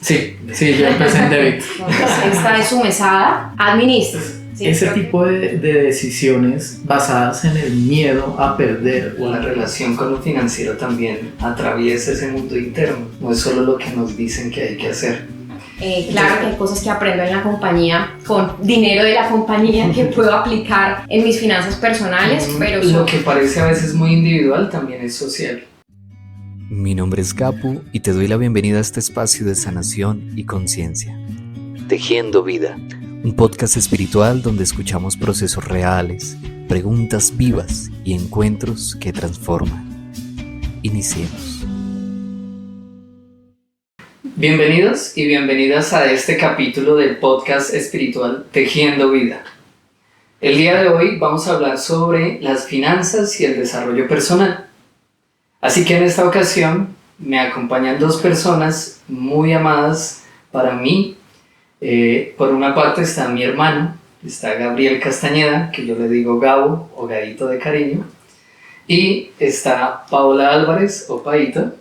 Sí, yo empecé en débito. Entonces, esta es su mesada, administre. ¿Sí? Ese tipo de decisiones basadas en el miedo a perder La relación con lo financiero también atraviesa ese mundo interno, no es solo lo que nos dicen que hay que hacer. Claro que hay cosas que aprendo en la compañía, con dinero de la compañía, que puedo aplicar en mis finanzas personales, pero lo que parece a veces muy individual también es social. Mi nombre es Capu y te doy la bienvenida a este espacio de sanación y conciencia. Tejiendo Vida, un podcast espiritual donde escuchamos procesos reales, preguntas vivas y encuentros que transforman. Iniciemos. Bienvenidos y bienvenidas a este capítulo del podcast espiritual Tejiendo Vida. El día de hoy vamos a hablar sobre las finanzas y el desarrollo personal. Así que en esta ocasión me acompañan dos personas muy amadas para mí. Por una parte está mi hermano, está Gabriel Castañeda, que yo le digo Gabo o Gaito de cariño, y está Paola Álvarez o Paito.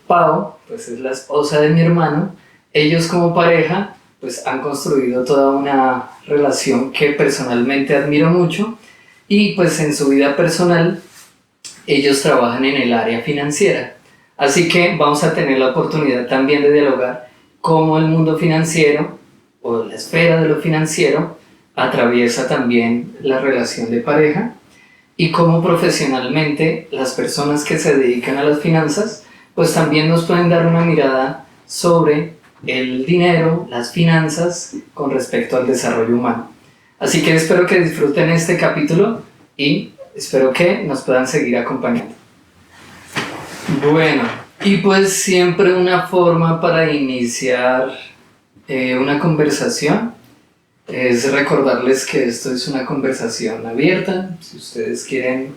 Pao, pues es la esposa de mi hermano. Ellos como pareja pues han construido toda una relación que personalmente admiro mucho, y pues en su vida personal ellos trabajan en el área financiera. Así que vamos a tener la oportunidad también de dialogar cómo el mundo financiero o la esfera de lo financiero atraviesa también la relación de pareja, y cómo profesionalmente las personas que se dedican a las finanzas pues también nos pueden dar una mirada sobre el dinero, las finanzas con respecto al desarrollo humano. Así que espero que disfruten este capítulo y espero que nos puedan seguir acompañando. Bueno, y pues siempre una forma para iniciar una conversación es recordarles que esto es una conversación abierta. Si ustedes quieren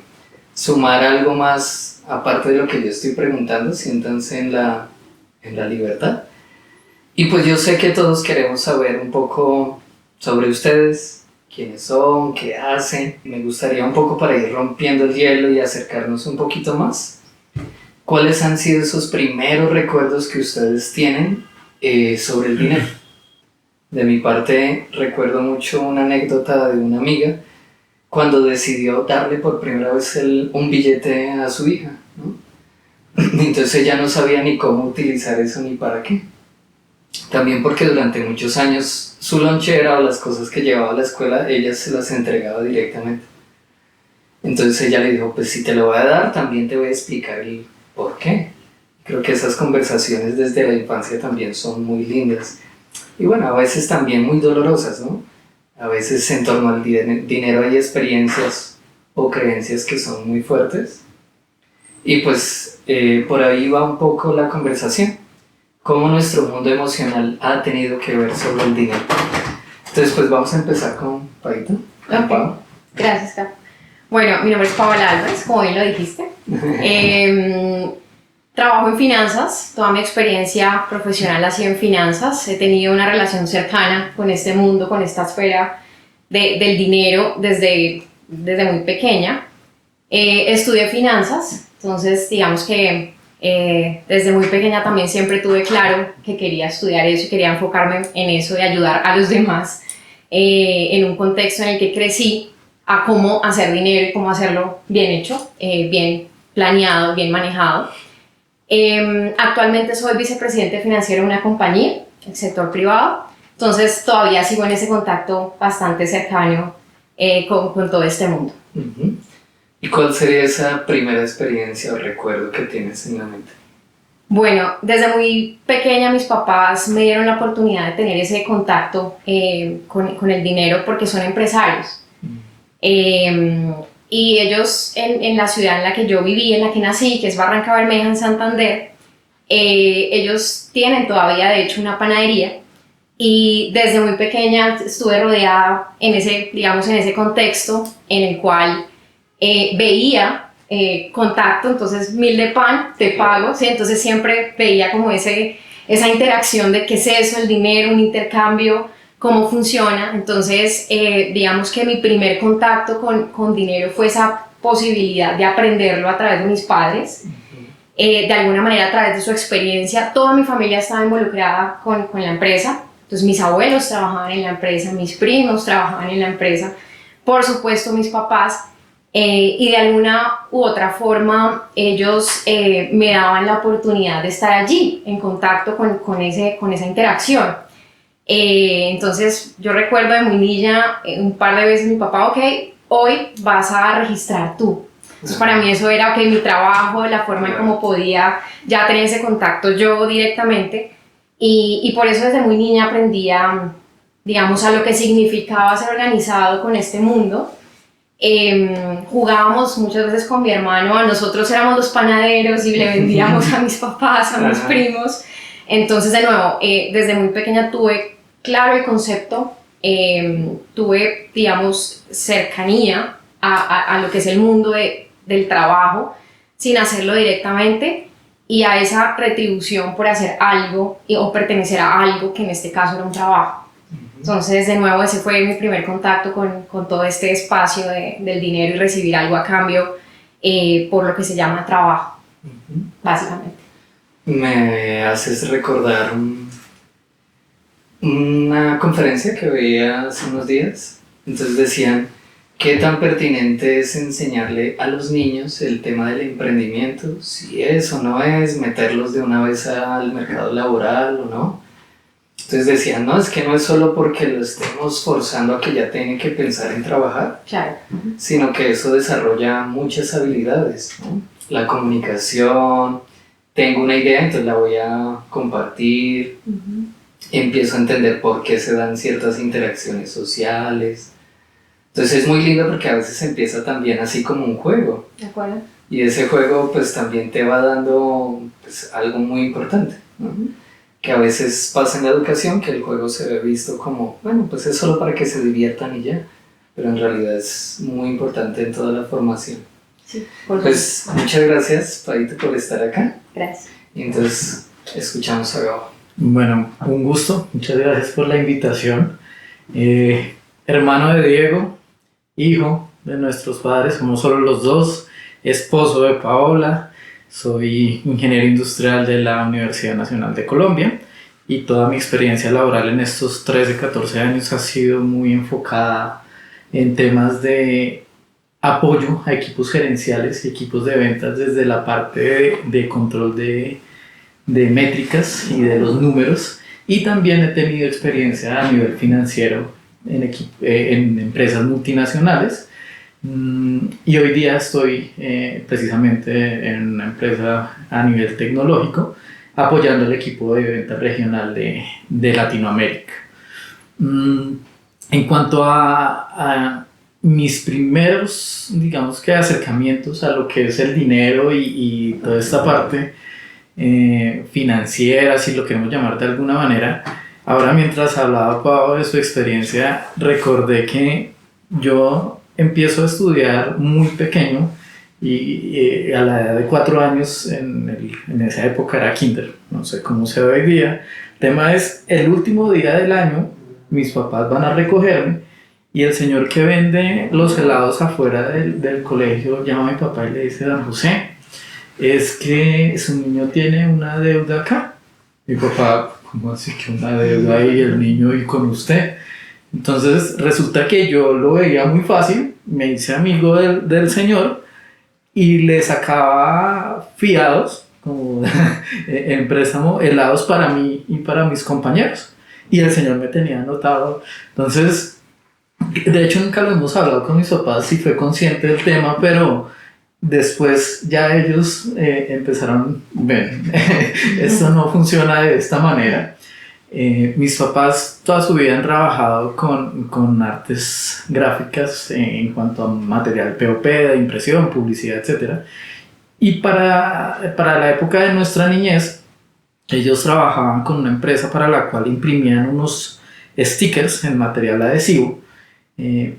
sumar algo más aparte de lo que yo estoy preguntando, siéntanse en la libertad. Y pues yo sé que todos queremos saber un poco sobre ustedes, quiénes son, qué hacen. Me gustaría un poco, para ir rompiendo el hielo y acercarnos un poquito más, ¿cuáles han sido esos primeros recuerdos que ustedes tienen sobre el dinero? De mi parte, recuerdo mucho una anécdota de una amiga cuando decidió darle por primera vez un billete a su hija, ¿no? Entonces ella no sabía ni cómo utilizar eso ni para qué. También porque durante muchos años su lonchera o las cosas que llevaba a la escuela, ella se las entregaba directamente. Entonces ella le dijo, pues si te lo voy a dar, también te voy a explicar el por qué. Creo que esas conversaciones desde la infancia también son muy lindas. Y bueno, a veces también muy dolorosas, ¿no? A veces en torno al dinero hay experiencias o creencias que son muy fuertes. Y pues por ahí va un poco la conversación. Cómo nuestro mundo emocional ha tenido que ver sobre el dinero. Entonces pues vamos a empezar con Paito. Okay. Pau. Gracias, Cap. Bueno, mi nombre es Paola Álvarez, como bien lo dijiste. Trabajo en finanzas, toda mi experiencia profesional ha sido en finanzas. He tenido una relación cercana con este mundo, con esta esfera del dinero desde muy pequeña. Estudié finanzas, entonces digamos que desde muy pequeña también siempre tuve claro que quería estudiar eso y quería enfocarme en eso y ayudar a los demás en un contexto en el que crecí a cómo hacer dinero y cómo hacerlo bien hecho, bien planeado, bien manejado. Actualmente soy vicepresidente financiero de una compañía, el sector privado, entonces todavía sigo en ese contacto bastante cercano con todo este mundo. Uh-huh. ¿Y cuál sería esa primera experiencia o recuerdo que tienes en la mente? Bueno, desde muy pequeña mis papás me dieron la oportunidad de tener ese contacto con el dinero porque son empresarios. Y ellos en la ciudad en la que yo viví, en la que nací, que es Barranca Bermeja, en Santander, ellos tienen todavía de hecho una panadería, y desde muy pequeña estuve rodeada en ese contexto en el cual veía contacto, entonces 1000 de pan, te pago, ¿sí? Entonces siempre veía como esa interacción de qué es eso, el dinero, un intercambio, cómo funciona. Entonces digamos que mi primer contacto con dinero fue esa posibilidad de aprenderlo a través de mis padres. de alguna manera a través de su experiencia. Toda mi familia estaba involucrada con la empresa, entonces mis abuelos trabajaban en la empresa, mis primos trabajaban en la empresa, por supuesto mis papás, y de alguna u otra forma ellos me daban la oportunidad de estar allí en contacto con esa interacción. Entonces yo recuerdo de muy niña un par de veces mi papá, ok, hoy vas a registrar tú. Entonces para mí eso era mi trabajo, la forma en cómo podía ya tener ese contacto yo directamente, y por eso desde muy niña aprendí digamos, a lo que significaba ser organizado con este mundo. Jugábamos muchas veces con mi hermano, nosotros éramos los panaderos y le vendíamos a mis papás, a mis primos. Entonces, de nuevo, desde muy pequeña tuve claro el concepto, tuve, digamos, cercanía a lo que es el mundo del trabajo, sin hacerlo directamente, y a esa retribución por hacer algo o pertenecer a algo que en este caso era un trabajo. Entonces, de nuevo, ese fue mi primer contacto con todo este espacio del dinero y recibir algo a cambio por lo que se llama trabajo, básicamente. Me haces recordar una conferencia que veía hace unos días. Entonces decían, ¿qué tan pertinente es enseñarle a los niños el tema del emprendimiento? Si es o no es, meterlos de una vez al mercado laboral o no. Entonces decían, no, es que no es solo porque lo estemos forzando a que ya tienen que pensar en trabajar, Claro. sino que eso desarrolla muchas habilidades, ¿no? La comunicación, tengo una idea, entonces la voy a compartir, empiezo a entender por qué se dan ciertas interacciones sociales. Entonces es muy lindo porque a veces empieza también así como un juego. ¿De acuerdo? Y ese juego pues también te va dando pues, algo muy importante, ¿no? Que a veces pasa en la educación, que el juego se ve visto como, bueno, pues es solo para que se diviertan y ya, pero en realidad es muy importante en toda la formación. Sí, Pues muchas gracias, Paito, por estar acá. Gracias. Y entonces escuchamos a Gabo. Bueno, un gusto, muchas gracias por la invitación. Hermano de Diego, hijo de nuestros padres, somos solo los dos, esposo de Paola, soy ingeniero industrial de la Universidad Nacional de Colombia y toda mi experiencia laboral en estos 13, 14 años ha sido muy enfocada en temas de apoyo a equipos gerenciales y equipos de ventas desde la parte de control de métricas y de los números, y también he tenido experiencia a nivel financiero en empresas multinacionales, y hoy día estoy precisamente en una empresa a nivel tecnológico apoyando el equipo de venta regional de Latinoamérica. En cuanto a mis primeros, digamos que acercamientos a lo que es el dinero y toda esta parte financiera, si lo queremos llamar de alguna manera, ahora mientras hablaba Pau de su experiencia, recordé que yo empiezo a estudiar muy pequeño y a la edad de 4 años, en esa época era kinder, no sé cómo se ve hoy día. El tema es, el último día del año, mis papás van a recogerme y el señor que vende los helados afuera del colegio llama a mi papá y le dice: don José, es que su niño tiene una deuda acá. Mi papá: ¿cómo así que una deuda ahí? El niño y con usted. Entonces resulta que yo lo veía muy fácil, me hice amigo del señor y le sacaba fiados, como en préstamo, helados para mí y para mis compañeros. Y el señor me tenía anotado. Entonces, de hecho nunca lo hemos hablado con mis papás si fue consciente del tema, pero después ya ellos empezaron, ven, esto no funciona de esta manera. Mis papás toda su vida han trabajado con artes gráficas en cuanto a material POP, de impresión, publicidad, etc. Y para la época de nuestra niñez, ellos trabajaban con una empresa para la cual imprimían unos stickers en material adhesivo,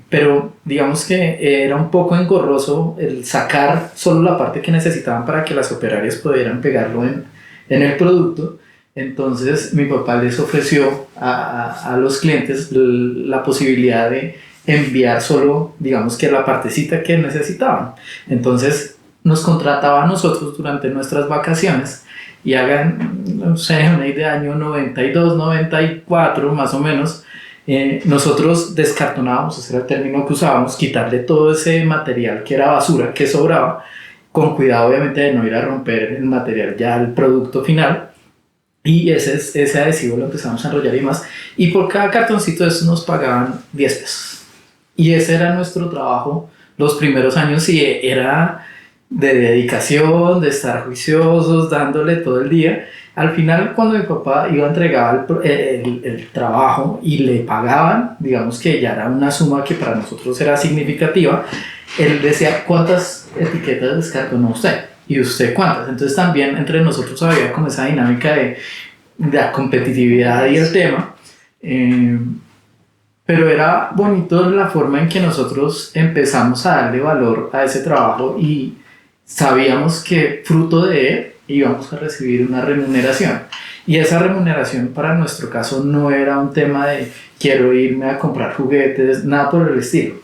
pero digamos que era un poco engorroso el sacar solo la parte que necesitaban para que las operarias pudieran pegarlo en el producto. Entonces mi papá les ofreció a los clientes la posibilidad de enviar solo, digamos que la partecita que necesitaban. Entonces nos contrataba a nosotros durante nuestras vacaciones y hagan, no sé, una idea, año 92, 94 más o menos, nosotros descartonábamos, ese era el término que usábamos, quitarle todo ese material que era basura, que sobraba, con cuidado obviamente de no ir a romper el material, ya el producto final, y ese adhesivo lo empezamos a enrollar y más, y por cada cartoncito de eso nos pagaban 10 pesos. Y ese era nuestro trabajo los primeros años, y era de dedicación, de estar juiciosos, dándole todo el día. Al final, cuando mi papá iba a entregar el trabajo y le pagaban, digamos que ya era una suma que para nosotros era significativa, él decía: ¿cuántas etiquetas descartonó usted? ¿Y usted cuántas? Entonces también entre nosotros había como esa dinámica de la competitividad y el tema. Pero era bonito la forma en que nosotros empezamos a darle valor a ese trabajo y sabíamos que fruto de él íbamos a recibir una remuneración. Y esa remuneración para nuestro caso no era un tema de quiero irme a comprar juguetes, nada por el estilo.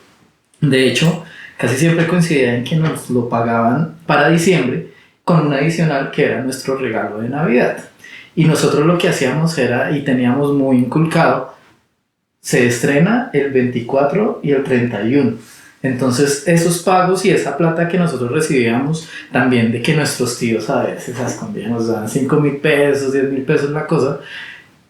De hecho, casi siempre coincidía en que nos lo pagaban para diciembre con un adicional que era nuestro regalo de Navidad. Y nosotros lo que hacíamos era, y teníamos muy inculcado, se estrena el 24 y el 31. Entonces esos pagos y esa plata que nosotros recibíamos también de que nuestros tíos a veces a escondidas nos daban 5,000 pesos, 10,000 pesos la cosa,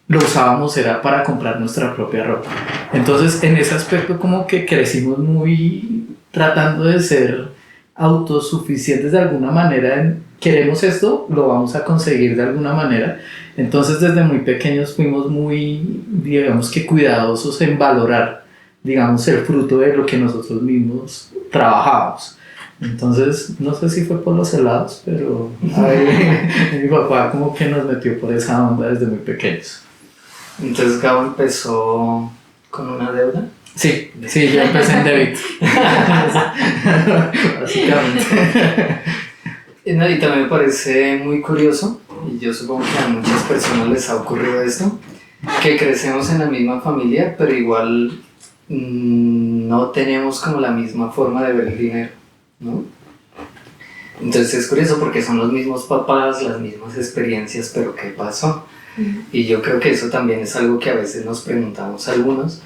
lo usábamos era para comprar nuestra propia ropa. Entonces en ese aspecto como que crecimos muy tratando de ser autosuficientes de alguna manera. Queremos esto, lo vamos a conseguir de alguna manera. Entonces desde muy pequeños fuimos muy, digamos que cuidadosos en valorar, digamos, el fruto de lo que nosotros mismos trabajábamos. Entonces no sé si fue por los helados, pero mi papá como que nos metió por esa onda desde muy pequeños. Entonces Gabo empezó con una deuda. Sí, yo empecé en débito. Básicamente. Y también me parece muy curioso, y yo supongo que a muchas personas les ha ocurrido esto, que crecemos en la misma familia, pero igual no tenemos como la misma forma de ver el dinero, ¿no? Entonces es curioso porque son los mismos papás, las mismas experiencias, pero ¿qué pasó? Y yo creo que eso también es algo que a veces nos preguntamos algunos,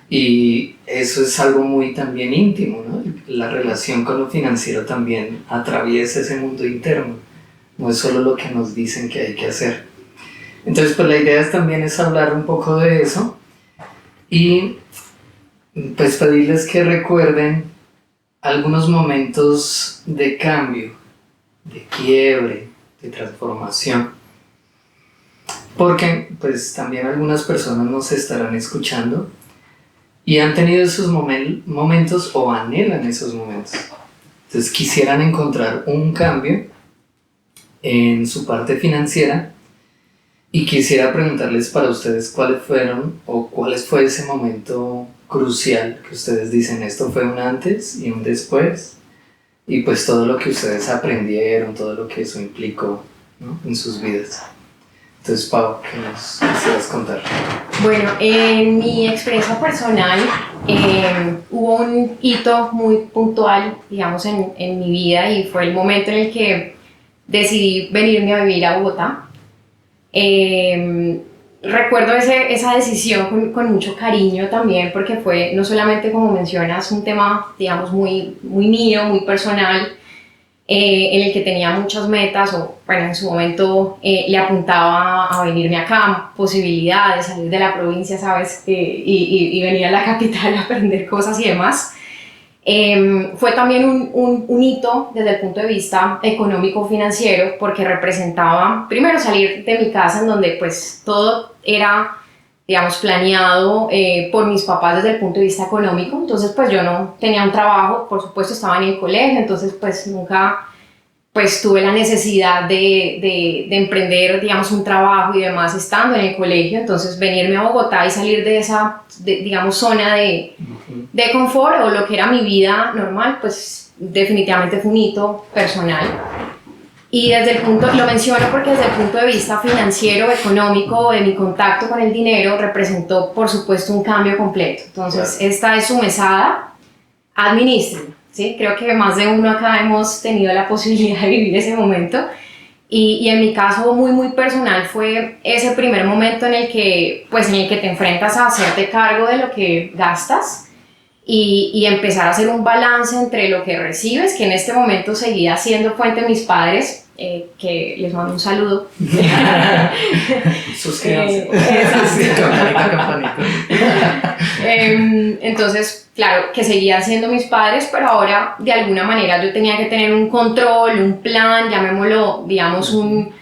y eso es algo muy también íntimo, ¿no? La relación con lo financiero también atraviesa ese mundo interno, no es solo lo que nos dicen que hay que hacer. Entonces pues la idea también es hablar un poco de eso y pues pedirles que recuerden algunos momentos de cambio, de quiebre, de transformación, porque pues también algunas personas nos estarán escuchando y han tenido esos momentos o anhelan esos momentos. Entonces quisieran encontrar un cambio en su parte financiera y quisiera preguntarles para ustedes cuáles fueron o cuál fue ese momento crucial que ustedes dicen esto fue un antes y un después y pues todo lo que ustedes aprendieron, todo lo que eso implicó, ¿no? En sus vidas. Entonces, Pau, ¿qué nos quisieras contar? Bueno, en mi experiencia personal hubo un hito muy puntual, digamos, en mi vida y fue el momento en el que decidí venirme a vivir a Bogotá. Recuerdo esa decisión con mucho cariño también porque fue no solamente, como mencionas, un tema, digamos, muy mío, muy personal, en el que tenía muchas metas o, bueno, en su momento le apuntaba a venirme acá, posibilidades, salir de la provincia, ¿sabes? Y venir a la capital a aprender cosas y demás. Fue también un hito desde el punto de vista económico-financiero porque representaba, primero, salir de mi casa en donde pues todo era, digamos, planeado por mis papás desde el punto de vista económico. Entonces pues yo no tenía un trabajo, por supuesto estaba en el colegio, entonces pues nunca pues tuve la necesidad de emprender, digamos, un trabajo y demás estando en el colegio. Entonces venirme a Bogotá y salir de esa, digamos, zona de confort o lo que era mi vida normal, pues definitivamente fue un hito personal. Y desde el punto, lo menciono porque desde el punto de vista financiero, económico, de mi contacto con el dinero, representó por supuesto un cambio completo. Entonces, Esta es su mesada, administren, ¿sí? Creo que más de uno acá hemos tenido la posibilidad de vivir ese momento. Y en mi caso muy muy personal fue ese primer momento en el que te enfrentas a hacerte cargo de lo que gastas y empezar a hacer un balance entre lo que recibes, que en este momento seguía siendo fuente de mis padres, que les mando un saludo. Suscríbanse. Campanita, campanita. Entonces, claro, que seguían siendo mis padres, pero ahora de alguna manera yo tenía que tener un control, un plan, llamémoslo, digamos, un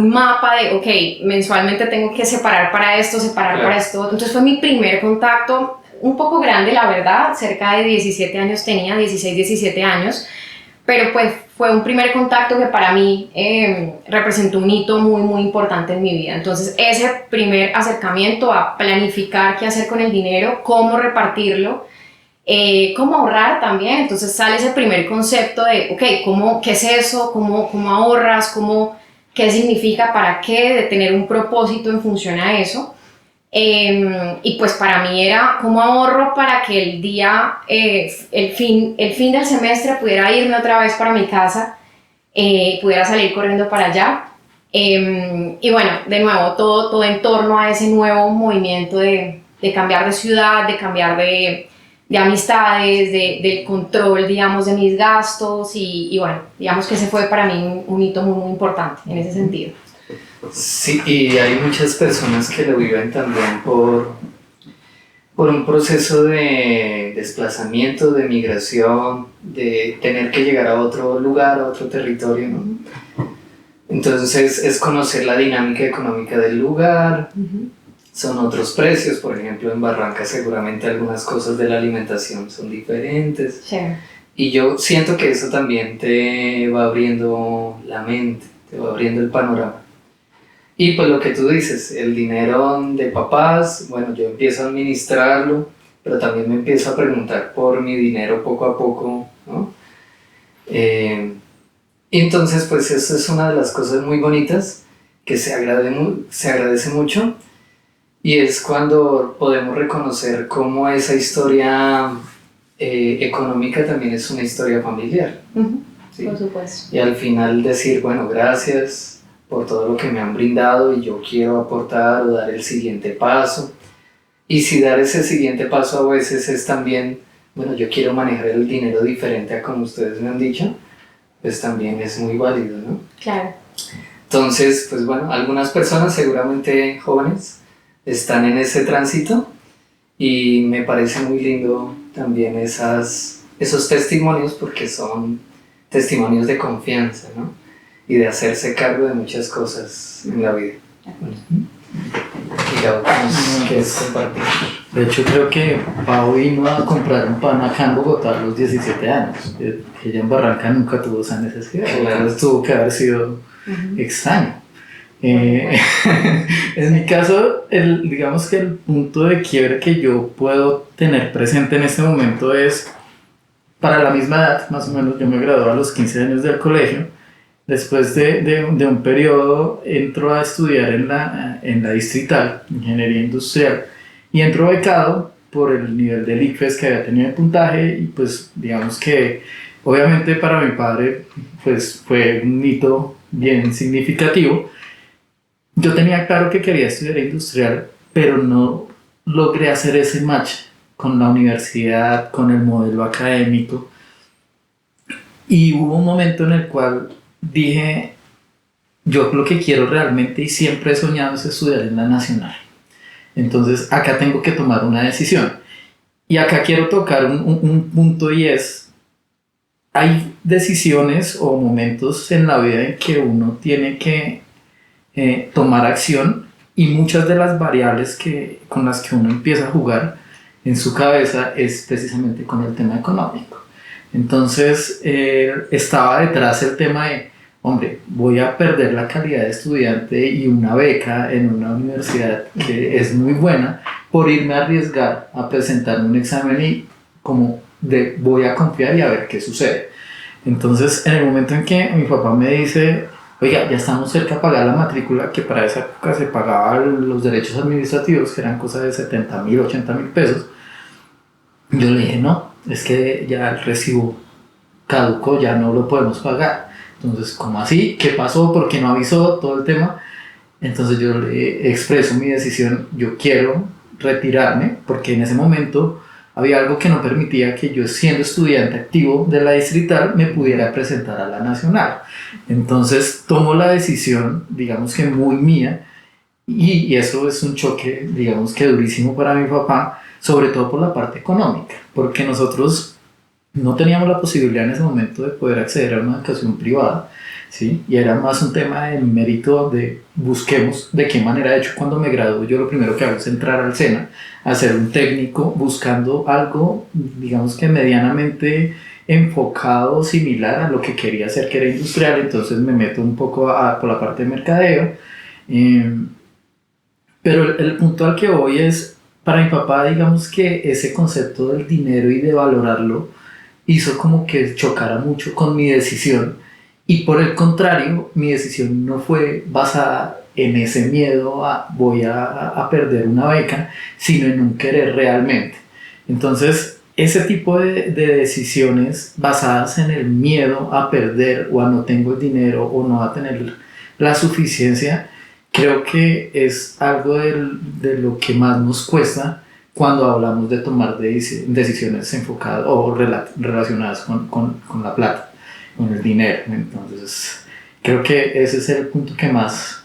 mapa de, ok, mensualmente tengo que separar para esto, separar para esto. Entonces fue mi primer contacto, un poco grande, la verdad, cerca de 17 años tenía, 16, 17 años, pero pues fue un primer contacto que para mí representó un hito muy, muy importante en mi vida. Entonces, ese primer acercamiento a planificar qué hacer con el dinero, cómo repartirlo, cómo ahorrar también. Entonces, sale ese primer concepto de, ok, ¿qué es eso? ¿Cómo ahorras? ¿Qué significa? ¿Para qué? De tener un propósito en función a eso. Y pues para mí era cómo ahorro para que el día, el fin del semestre pudiera irme otra vez para mi casa, pudiera salir corriendo para allá. Y bueno, de nuevo, todo en torno a ese nuevo movimiento de cambiar de ciudad, de cambiar de amistades, del control, digamos, de mis gastos y bueno, digamos que ese fue para mí un hito muy, muy importante en ese sentido. Sí, y hay muchas personas que lo viven también por un proceso de desplazamiento, de migración, de tener que llegar a otro lugar, a otro territorio, ¿no? Entonces es conocer la dinámica económica del lugar, son otros precios, por ejemplo en Barranca seguramente algunas cosas de la alimentación son diferentes. Sí. Y yo siento que eso también te va abriendo la mente, te va abriendo el panorama. Y pues lo que tú dices, el dinero de papás, bueno, yo empiezo a administrarlo, pero también me empiezo a preguntar por mi dinero poco a poco, ¿no? Entonces, pues eso es una de las cosas muy bonitas que se agradece mucho, y es cuando podemos reconocer cómo esa historia económica también es una historia familiar. ¿Sí? Por supuesto. Y al final decir, bueno, gracias por todo lo que me han brindado y yo quiero aportar o dar el siguiente paso. Y si dar ese siguiente paso a veces es también, bueno, yo quiero manejar el dinero diferente a como ustedes me han dicho, pues también es muy válido, ¿no? Claro. Entonces, pues bueno, algunas personas, seguramente jóvenes, están en ese tránsito y me parece muy lindo también esos testimonios, porque son testimonios de confianza, ¿no? Y de hacerse cargo de muchas cosas en la vida. Y Gabo, ¿qué quieres compartir? De hecho, creo que Pau vino a comprar un pan acá en Bogotá a los 17 años. Ella en Barranca nunca tuvo esa necesidad. Claro. Entonces tuvo que haber sido extraño. En mi caso, digamos que el punto de quiebre que yo puedo tener presente en este momento es, para la misma edad, más o menos, yo me gradué a los 15 años del colegio. Después de un periodo entro a estudiar en la Distrital, Ingeniería Industrial, y entro becado por el nivel del ICFES que había tenido de puntaje, y pues digamos que obviamente para mi padre pues fue un hito bien significativo. Yo tenía claro que quería estudiar industrial, pero no logré hacer ese match con la universidad, con el modelo académico, y hubo un momento en el cual dije, yo lo que quiero realmente y siempre he soñado es estudiar en la Nacional. Entonces acá tengo que tomar una decisión. Y acá quiero tocar un punto, y es, hay decisiones o momentos en la vida en que uno tiene que tomar acción, y muchas de las variables con las que uno empieza a jugar en su cabeza es precisamente con el tema económico. Entonces estaba detrás el tema de, hombre, voy a perder la calidad de estudiante y una beca en una universidad que es muy buena por irme a arriesgar a presentar un examen, y como de voy a confiar y a ver qué sucede. Entonces, en el momento en que mi papá me dice, oiga, ya estamos cerca de pagar la matrícula, que para esa época se pagaban los derechos administrativos, que eran cosas de 70,000, 80,000 pesos, yo le dije no. es que ya el recibo caducó, ya no lo podemos pagar. Entonces, ¿cómo así? ¿Qué pasó? ¿Por qué no avisó? Todo el tema. Entonces yo le expreso mi decisión, yo quiero retirarme, porque en ese momento había algo que no permitía que yo, siendo estudiante activo de la distrital, me pudiera presentar a la nacional. Entonces tomo la decisión, digamos que muy mía, y eso es un choque, digamos que durísimo para mi papá, sobre todo por la parte económica, porque nosotros no teníamos la posibilidad en ese momento de poder acceder a una educación privada, ¿sí? Y era más un tema de mérito de busquemos de qué manera. De hecho, cuando me gradué, yo lo primero que hago es entrar al SENA, hacer un técnico, buscando algo, digamos que medianamente enfocado, similar a lo que quería hacer, que era industrial. Entonces me meto un poco por la parte de mercadeo. eh, pero el punto al que voy es, para mi papá, digamos que ese concepto del dinero y de valorarlo hizo como que chocara mucho con mi decisión, y por el contrario, mi decisión no fue basada en ese miedo a voy a perder una beca, sino en un querer realmente. Entonces, ese tipo de decisiones basadas en el miedo a perder o a no tengo el dinero o no a tener la suficiencia, creo que es algo de lo que más nos cuesta cuando hablamos de tomar decisiones enfocadas o relacionadas con la plata, con el dinero. Entonces, creo que ese es el punto que más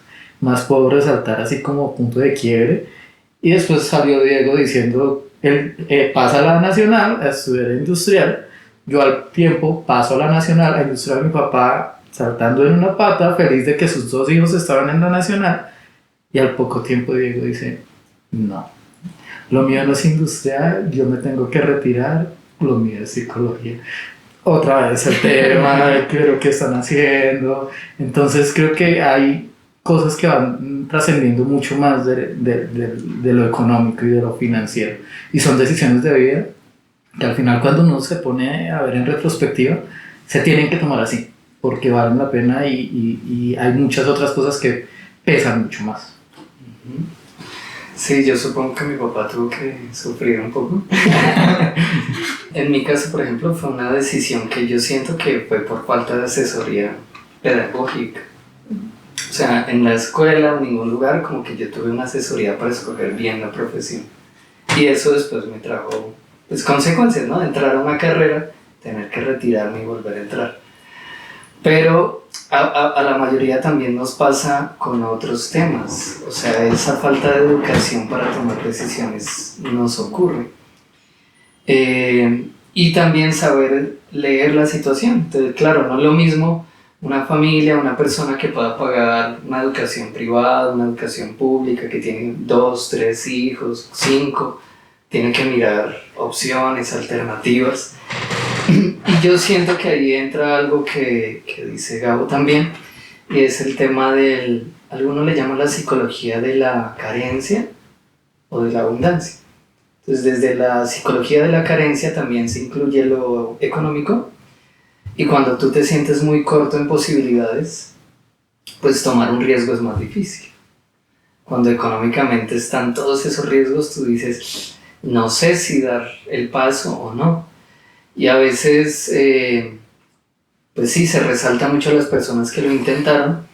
puedo resaltar así como punto de quiebre. Y después salió Diego diciendo, él pasa a la nacional a estudiar industrial, yo al tiempo paso a la nacional a industrial, mi papá saltando en una pata, feliz de que sus dos hijos estaban en la nacional, y al poco tiempo Diego dice, no, lo mío no es industrial, yo me tengo que retirar, lo mío es psicología. Otra vez el tema de qué es lo que están haciendo. Entonces creo que hay cosas que van trascendiendo mucho más de lo económico y de lo financiero. Y son decisiones de vida que al final, cuando uno se pone a ver en retrospectiva, se tienen que tomar así, porque valen la pena, y hay muchas otras cosas que pesan mucho más. Sí, yo supongo que mi papá tuvo que sufrir un poco. En mi caso, por ejemplo, fue una decisión que yo siento que fue por falta de asesoría pedagógica. O sea, en la escuela o en ningún lugar como que yo tuve una asesoría para escoger bien la profesión. Y eso después me trajo pues consecuencias, ¿no? De entrar a una carrera, tener que retirarme y volver a entrar. Pero a la mayoría también nos pasa con otros temas. O sea, esa falta de educación para tomar decisiones nos ocurre. Y también saber leer la situación. Entonces, claro, no es lo mismo una familia, una persona que pueda pagar una educación privada, una educación pública, que tiene 2, 3 hijos, 5, tiene que mirar opciones, alternativas. Y yo siento que ahí entra algo que dice Gabo también, y es el tema algunos le llaman la psicología de la carencia o de la abundancia. Entonces, desde la psicología de la carencia también se incluye lo económico, y cuando tú te sientes muy corto en posibilidades, pues tomar un riesgo es más difícil. Cuando económicamente están todos esos riesgos, tú dices, no sé si dar el paso o no. Y a veces, pues sí, se resalta mucho a las personas que lo intentaron,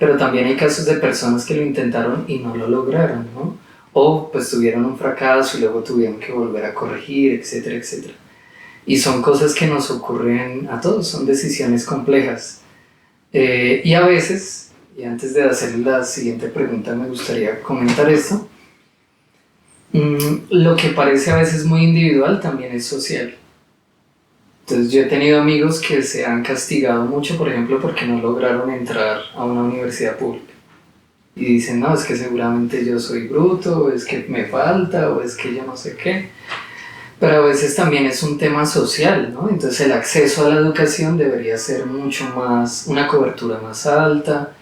pero también hay casos de personas que lo intentaron y no lo lograron, ¿no? O pues tuvieron un fracaso y luego tuvieron que volver a corregir, etcétera, etcétera. Y son cosas que nos ocurren a todos, son decisiones complejas. Y a veces, y antes de hacer la siguiente pregunta me gustaría comentar esto, lo que parece a veces muy individual también es social. Entonces yo he tenido amigos que se han castigado mucho, por ejemplo, porque no lograron entrar a una universidad pública. Y dicen, no, es que seguramente yo soy bruto, o es que me falta, o es que yo no sé qué. Pero a veces también es un tema social, ¿no? Entonces el acceso a la educación debería ser mucho más, una cobertura más alta.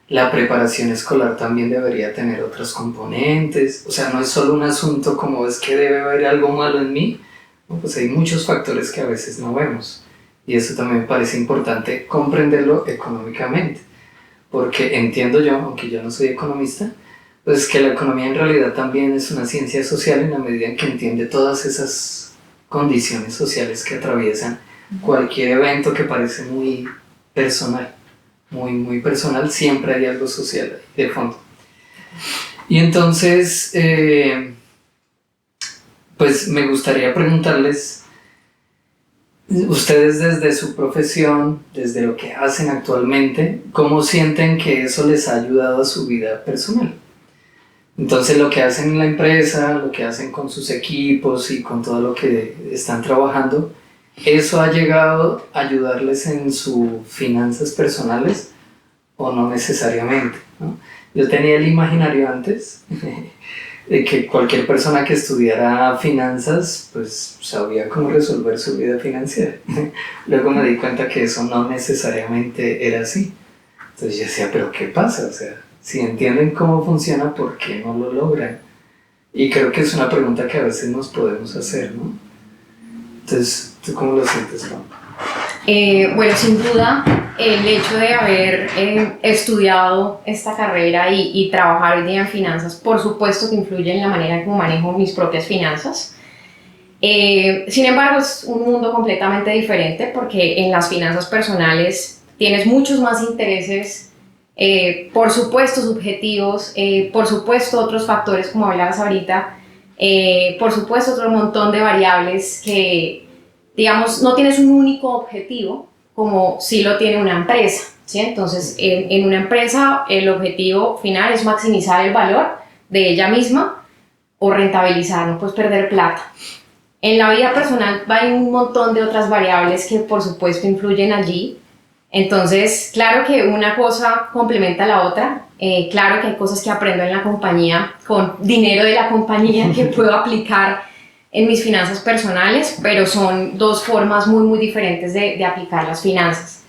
La preparación escolar también debería tener otros componentes. O sea, no es solo un asunto como es que debe haber algo malo en mí. No, pues hay muchos factores que a veces no vemos. Y eso también me parece importante comprenderlo económicamente. Porque entiendo yo, aunque yo no soy economista, pues que la economía en realidad también es una ciencia social en la medida en que entiende todas esas condiciones sociales que atraviesan cualquier evento que parece muy personal, muy personal, siempre hay algo social ahí de fondo. Y entonces, pues me gustaría preguntarles, ustedes desde su profesión, desde lo que hacen actualmente, ¿cómo sienten que eso les ha ayudado a su vida personal? Entonces lo que hacen en la empresa, lo que hacen con sus equipos y con todo lo que están trabajando, ¿eso ha llegado a ayudarles en sus finanzas personales o no necesariamente, ¿no? Yo tenía el imaginario antes de que cualquier persona que estudiara finanzas pues sabía cómo resolver su vida financiera. Luego me di cuenta que eso no necesariamente era así. Entonces yo decía, ¿pero qué pasa? O sea, si entienden cómo funciona, ¿por qué no lo logran? Y creo que es una pregunta que a veces nos podemos hacer, ¿no? Entonces, ¿tú cómo lo sientes, Juan? Bueno, sin duda, el hecho de haber estudiado esta carrera y trabajar hoy día en finanzas, por supuesto que influye en la manera en cómo manejo mis propias finanzas. Sin embargo, es un mundo completamente diferente porque en las finanzas personales tienes muchos más intereses, por supuesto subjetivos, por supuesto otros factores como hablabas ahorita, por supuesto otro montón de variables que, digamos, no tienes un único objetivo como sí lo tiene una empresa, ¿sí? Entonces, en una empresa el objetivo final es maximizar el valor de ella misma o rentabilizar, no puedes perder plata. En la vida personal hay un montón de otras variables que por supuesto influyen allí. Entonces, claro que una cosa complementa a la otra. Claro que hay cosas que aprendo en la compañía con dinero de la compañía que puedo aplicar en mis finanzas personales, pero son dos formas muy diferentes de aplicar las finanzas.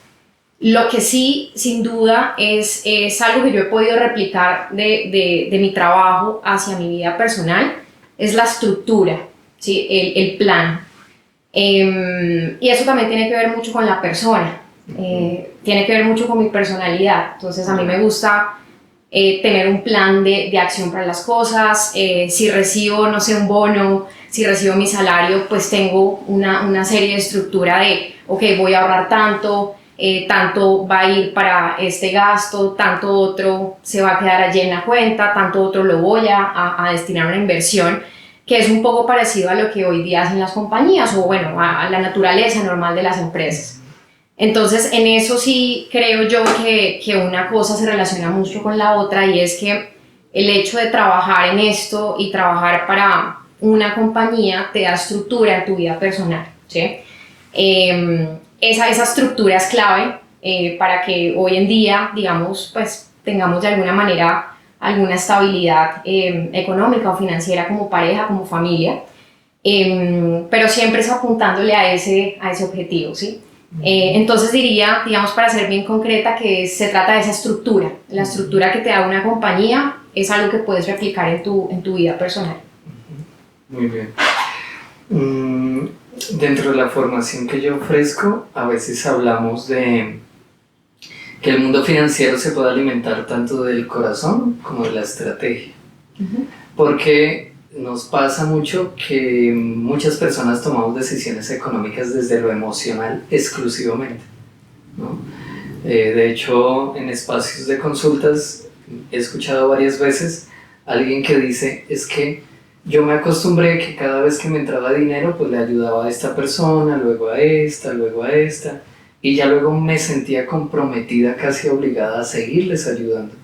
Lo que sí, sin duda, es algo que yo he podido replicar de mi trabajo hacia mi vida personal, es la estructura, ¿sí? El plan. Y eso también tiene que ver mucho con la persona, tiene que ver mucho con mi personalidad. Entonces a mí me gusta tener un plan de acción para las cosas. Si recibo, no sé, un bono, si recibo mi salario, pues tengo una serie de estructura de, ok, voy a ahorrar tanto, tanto va a ir para este gasto, tanto otro se va a quedar allí en la cuenta, tanto otro lo voy a destinar a una inversión, que es un poco parecido a lo que hoy día hacen las compañías o bueno, a la naturaleza normal de las empresas. Entonces, en eso sí creo yo que una cosa se relaciona mucho con la otra, y es que el hecho de trabajar en esto y trabajar para una compañía te da estructura en tu vida personal, ¿sí? Esa estructura es clave para que hoy en día, digamos, pues tengamos de alguna manera alguna estabilidad económica o financiera como pareja, como familia, pero siempre es apuntándole a ese objetivo, ¿sí? Entonces diría, digamos, para ser bien concreta, que se trata de esa estructura. La estructura que te da una compañía es algo que puedes replicar en tu vida personal. Muy bien. Dentro de la formación que yo ofrezco, a veces hablamos de que el mundo financiero se puede alimentar tanto del corazón como de la estrategia. Porque nos pasa mucho que muchas personas tomamos decisiones económicas desde lo emocional exclusivamente, ¿no? De hecho, en espacios de consultas he escuchado varias veces a alguien que dice, es que yo me acostumbré que cada vez que me entraba dinero, pues le ayudaba a esta persona, luego a esta, y ya luego me sentía comprometida, casi obligada a seguirles ayudando.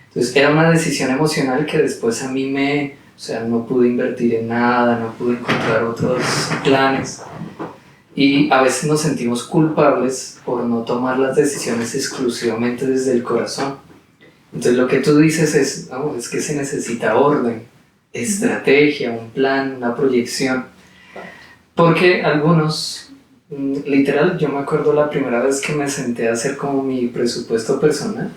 Entonces era una decisión emocional que después a mí o sea, no pude invertir en nada, no pude encontrar otros planes. Y a veces nos sentimos culpables por no tomar las decisiones exclusivamente desde el corazón. Entonces lo que tú dices es que se necesita orden, estrategia, un plan, una proyección. Porque algunos, literal, yo me acuerdo la primera vez que me senté a hacer como mi presupuesto personal,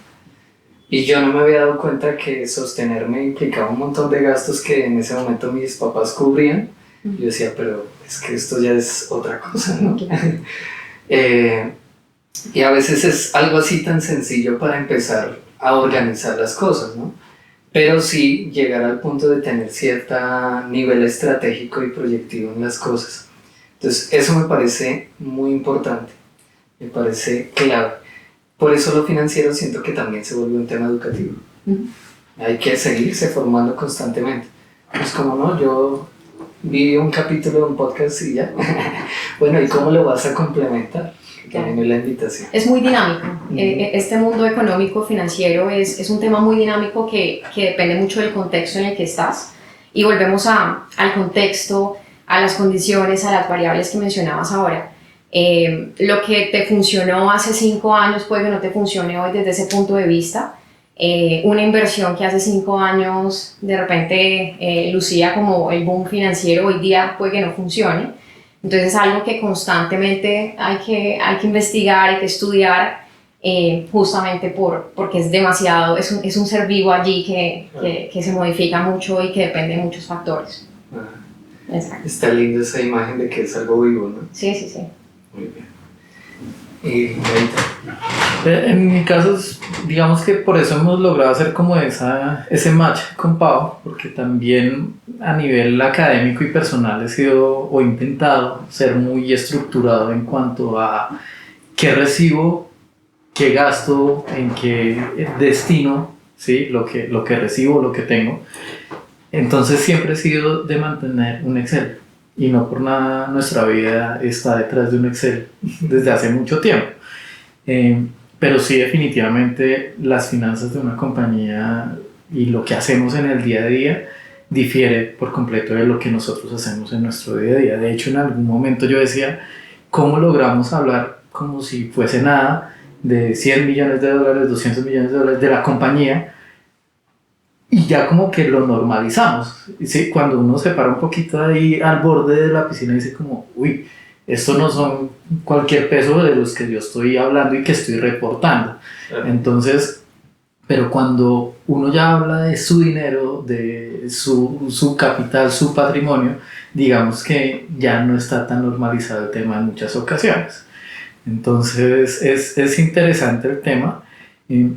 y yo no me había dado cuenta que sostenerme implicaba un montón de gastos que en ese momento mis papás cubrían. Yo decía, pero es que esto ya es otra cosa, ¿no? Y a veces es algo así tan sencillo para empezar a organizar las cosas, ¿no? Pero sí llegar al punto de tener cierto nivel estratégico y proyectivo en las cosas. Entonces, eso me parece muy importante, me parece clave. Por eso lo financiero siento que también se vuelve un tema educativo. Hay que seguirse formando constantemente. Pues como no, yo vi un capítulo de un podcast y ya. Bueno, ¿y cómo lo vas a complementar? También es la invitación. Es muy dinámico. Este mundo económico financiero es un tema muy dinámico que depende mucho del contexto en el que estás. Y volvemos al contexto, a las condiciones, a las variables que mencionabas ahora. Lo que te funcionó hace 5 años puede que no te funcione hoy desde ese punto de vista. Una inversión que hace 5 años de repente lucía como el boom financiero, hoy día puede que no funcione. Entonces es algo que constantemente hay que investigar, hay que estudiar, justamente porque es demasiado, es un ser vivo allí que se modifica mucho y que depende de muchos factores. Exacto. Está linda esa imagen de que es algo vivo, ¿no? Sí, sí, sí. Muy bien. Y En mi caso, digamos que por eso hemos logrado hacer como ese match con Pau, porque también a nivel académico y personal he sido o he intentado ser muy estructurado en cuanto a qué recibo, qué gasto, en qué destino, ¿sí? lo que recibo, lo que tengo. Entonces siempre he sido de mantener un Excel. Y no por nada nuestra vida está detrás de un Excel desde hace mucho tiempo. Pero sí, definitivamente las finanzas de una compañía y lo que hacemos en el día a día difiere por completo de lo que nosotros hacemos en nuestro día a día. De hecho, en algún momento yo decía, ¿cómo logramos hablar como si fuese nada de $100 millones, $200 millones de la compañía? Y ya como que lo normalizamos, ¿sí? Cuando uno se para un poquito ahí al borde de la piscina y dice como, uy, esto no son cualquier peso de los que yo estoy hablando y que estoy reportando. Entonces, pero cuando uno ya habla de su dinero, de su capital, su patrimonio, digamos que ya no está tan normalizado el tema en muchas ocasiones. Entonces es interesante el tema.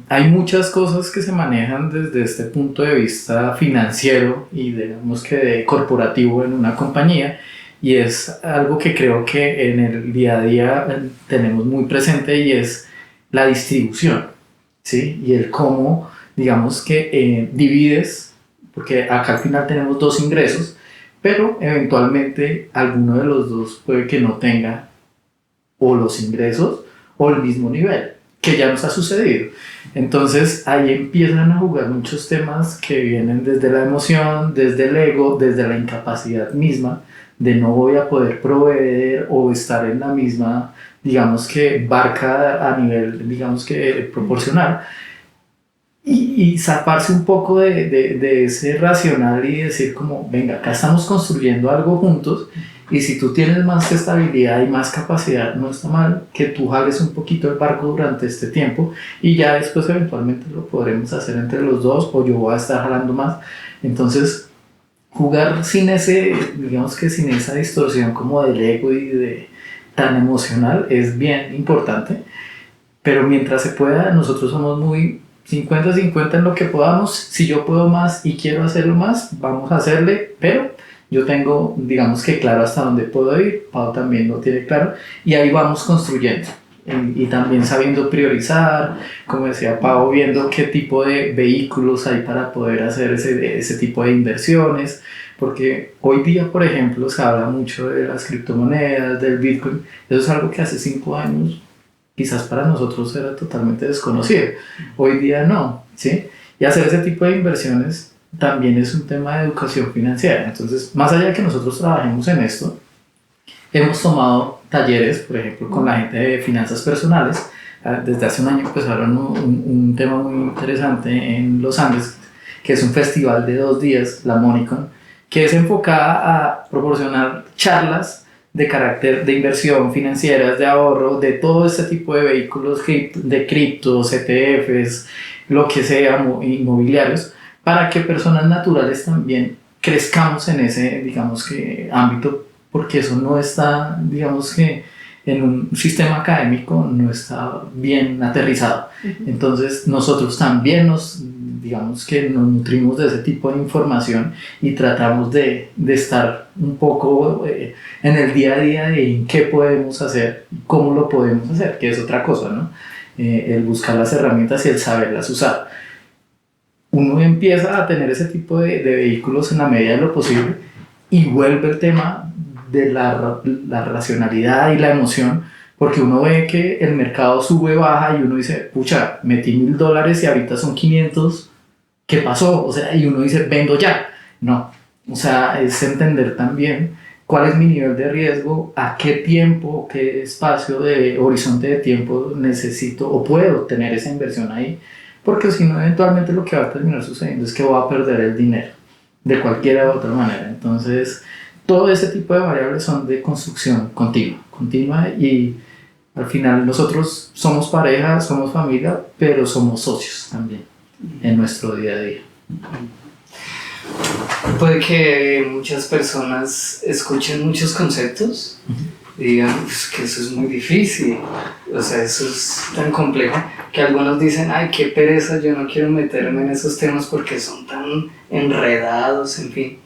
Hay muchas cosas que se manejan desde este punto de vista financiero y digamos que de corporativo en una compañía, y es algo que creo que en el día a día tenemos muy presente, y es la distribución, ¿sí? Y el cómo, digamos que divides, porque acá al final tenemos 2 ingresos, pero eventualmente alguno de los dos puede que no tenga o los ingresos o el mismo nivel, que ya nos ha sucedido. Entonces ahí empiezan a jugar muchos temas que vienen desde la emoción, desde el ego, desde la incapacidad misma de no voy a poder proveer o estar en la misma, digamos que barca a nivel, digamos que proporcional, y zafarse un poco de ese racional y decir como, venga, acá estamos construyendo algo juntos, y si tú tienes más estabilidad y más capacidad, no está mal que tú jales un poquito el barco durante este tiempo, y ya después eventualmente lo podremos hacer entre los dos, o yo voy a estar jalando más. Entonces, jugar sin digamos que sin esa distorsión como del ego y tan emocional es bien importante, pero mientras se pueda, nosotros somos muy 50-50 en lo que podamos. Si yo puedo más y quiero hacerlo más, vamos a hacerle, pero yo tengo, digamos que claro hasta dónde puedo ir, Pau también lo tiene claro, y ahí vamos construyendo. Y también sabiendo priorizar, como decía Pau, viendo qué tipo de vehículos hay para poder hacer ese tipo de inversiones, porque hoy día, por ejemplo, se habla mucho de las criptomonedas, del Bitcoin. Eso es algo que hace 5 años quizás para nosotros era totalmente desconocido, hoy día no, ¿sí? Y hacer ese tipo de inversiones también es un tema de educación financiera. Entonces, más allá de que nosotros trabajemos en esto, hemos tomado talleres, por ejemplo, con la gente de finanzas personales. Desde hace un año empezaron un tema muy interesante en Los Andes, que es un festival de 2 días, la Monicon, que es enfocada a proporcionar charlas de carácter de inversión financieras, de ahorro, de todo este tipo de vehículos, de criptos, ETFs, lo que sea, inmobiliarios, para que personas naturales también crezcamos en ese, digamos que, ámbito, porque eso no está, digamos que, en un sistema académico no está bien aterrizado. Entonces nosotros también nos digamos que nos nutrimos de ese tipo de información y tratamos de estar un poco en el día a día de en qué podemos hacer, cómo lo podemos hacer, que es otra cosa, ¿no? El buscar las herramientas y el saberlas usar. Uno empieza a tener ese tipo de vehículos en la medida de lo posible y vuelve el tema de la racionalidad y la emoción, porque uno ve que el mercado sube, baja y uno dice, pucha, metí $1,000 y ahorita son 500, ¿qué pasó? O sea, y uno dice, vendo ya. No, o sea, es entender también cuál es mi nivel de riesgo, a qué tiempo, qué espacio de horizonte de tiempo necesito o puedo tener esa inversión ahí, porque si no, eventualmente lo que va a terminar sucediendo es que voy a perder el dinero de cualquiera de otra manera. Entonces, todo ese tipo de variables son de construcción continua y al final nosotros somos pareja, somos familia, pero somos socios también en nuestro día a día. Puede que muchas personas escuchen muchos conceptos y digan pues, que eso es muy difícil, o sea, eso es tan complejo que algunos dicen, ay, qué pereza, yo no quiero meterme en esos temas porque son tan enredados, en fin.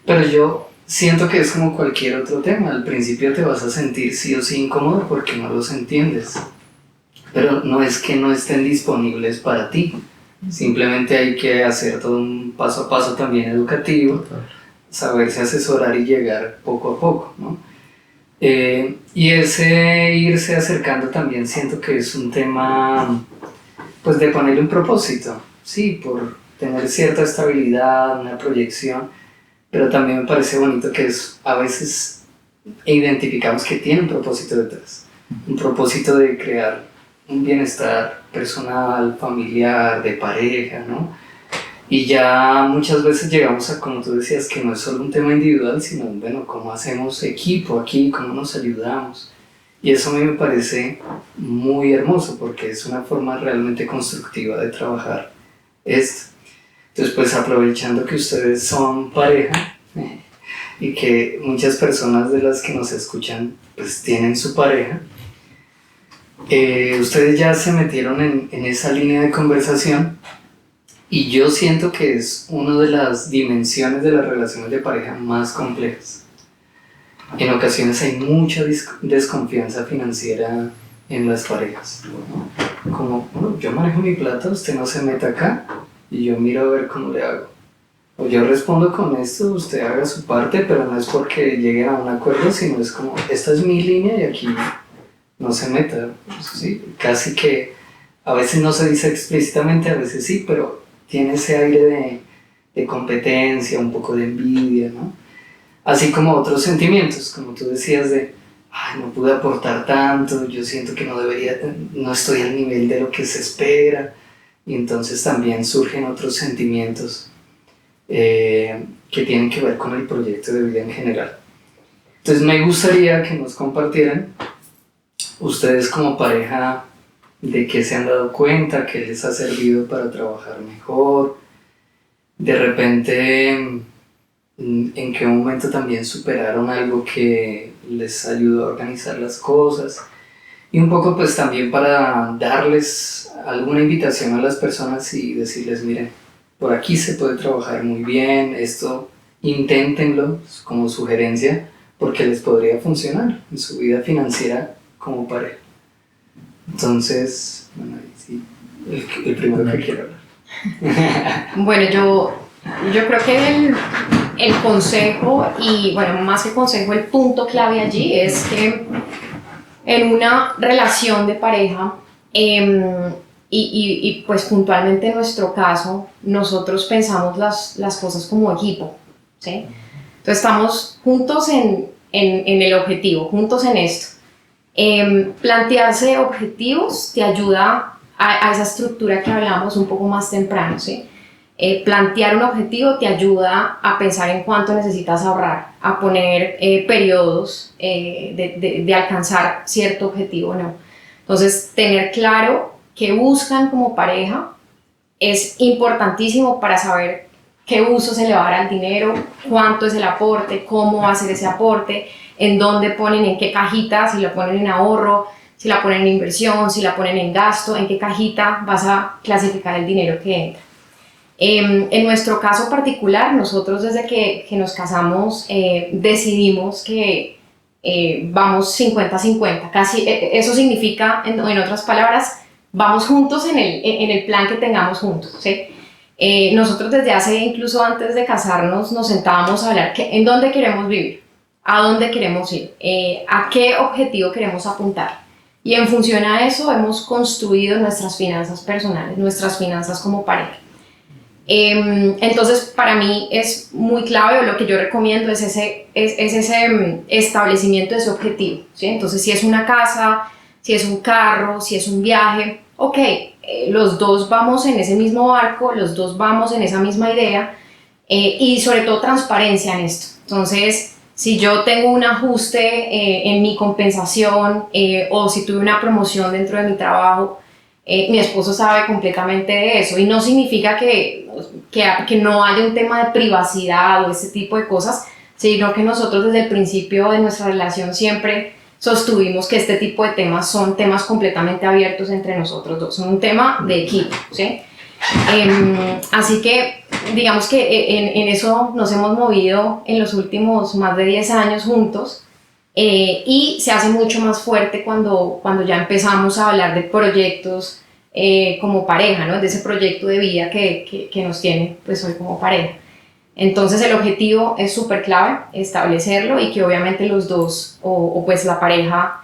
Pero yo siento que es como cualquier otro tema, al principio te vas a sentir sí o sí incómodo porque no los entiendes, pero no es que no estén disponibles para ti. Simplemente hay que hacer todo un paso a paso también educativo, saberse asesorar y llegar poco a poco, ¿no? Y ese irse acercando también siento que es un tema pues de ponerle un propósito, sí, por tener cierta estabilidad, una proyección, pero también me parece bonito que a veces identificamos que tiene un propósito detrás, un propósito de crear un bienestar personal, familiar, de pareja, ¿no? Y ya muchas veces llegamos a, como tú decías, que no es solo un tema individual, sino, bueno, cómo hacemos equipo aquí, cómo nos ayudamos. Y eso a mí me parece muy hermoso, porque es una forma realmente constructiva de trabajar esto. Entonces, pues aprovechando que ustedes son pareja, y que muchas personas de las que nos escuchan, pues tienen su pareja, ustedes ya se metieron en esa línea de conversación y yo siento que es una de las dimensiones de las relaciones de pareja más complejas. En ocasiones hay mucha desconfianza financiera en las parejas, ¿no? Como, bueno, yo manejo mi plata, usted no se meta acá y yo miro a ver cómo le hago. O yo respondo con esto, usted haga su parte, pero no es porque lleguen a un acuerdo, sino es como, esta es mi línea y aquí no se meta, ¿sí? Casi que a veces no se dice explícitamente, a veces sí, pero tiene ese aire de competencia, un poco de envidia, ¿no? Así como otros sentimientos, como tú decías de, ay, no pude aportar tanto, yo siento que no estoy al nivel de lo que se espera, y entonces también surgen otros sentimientos que tienen que ver con el proyecto de vida en general. Entonces me gustaría que nos compartieran ustedes como pareja de qué se han dado cuenta, qué les ha servido para trabajar mejor, de repente en qué momento también superaron algo que les ayudó a organizar las cosas y un poco pues también para darles alguna invitación a las personas y decirles, miren, por aquí se puede trabajar muy bien, esto inténtenlo como sugerencia porque les podría funcionar en su vida financiera como pareja. Entonces, bueno, sí, el primero que quiero hablar. Bueno, yo creo que el consejo, y bueno, más que consejo, el punto clave allí es que en una relación de pareja, y pues puntualmente en nuestro caso, nosotros pensamos las cosas como equipo, ¿sí? Entonces estamos juntos en el objetivo, juntos en esto. Plantearse objetivos te ayuda a esa estructura que hablamos un poco más temprano, ¿sí? Plantear un objetivo te ayuda a pensar en cuánto necesitas ahorrar, a poner periodos de alcanzar cierto objetivo, ¿no? Entonces, tener claro qué buscan como pareja es importantísimo para saber qué uso se le va a dar al dinero, cuánto es el aporte, cómo va a ser ese aporte, en dónde ponen, en qué cajita, si lo ponen en ahorro, si la ponen en inversión, si la ponen en gasto, en qué cajita vas a clasificar el dinero que entra. En nuestro caso particular, nosotros desde que nos casamos decidimos que vamos 50-50, casi eso significa, en otras palabras, vamos juntos en el plan que tengamos juntos, ¿sí? Nosotros desde hace, incluso antes de casarnos, nos sentábamos a hablar en dónde queremos vivir, a dónde queremos ir, a qué objetivo queremos apuntar. Y en función a eso hemos construido nuestras finanzas personales, nuestras finanzas como pareja. Entonces, para mí es muy clave, o lo que yo recomiendo es ese establecimiento de ese objetivo, ¿sí? Entonces, si es una casa, si es un carro, si es un viaje, ok, los dos vamos en ese mismo barco, los dos vamos en esa misma idea, y sobre todo transparencia en esto. Entonces, si yo tengo un ajuste en mi compensación, o si tuve una promoción dentro de mi trabajo, mi esposo sabe completamente de eso, y no significa que no haya un tema de privacidad o ese tipo de cosas, sino que nosotros desde el principio de nuestra relación siempre sostuvimos que este tipo de temas son temas completamente abiertos entre nosotros dos, son un tema de equipo, ¿sí? Así que digamos que en eso nos hemos movido en los últimos más de 10 años juntos, y se hace mucho más fuerte cuando ya empezamos a hablar de proyectos como pareja, ¿no? De ese proyecto de vida que nos tiene pues hoy como pareja. Entonces el objetivo es súper clave, establecerlo, y que obviamente los dos o pues la pareja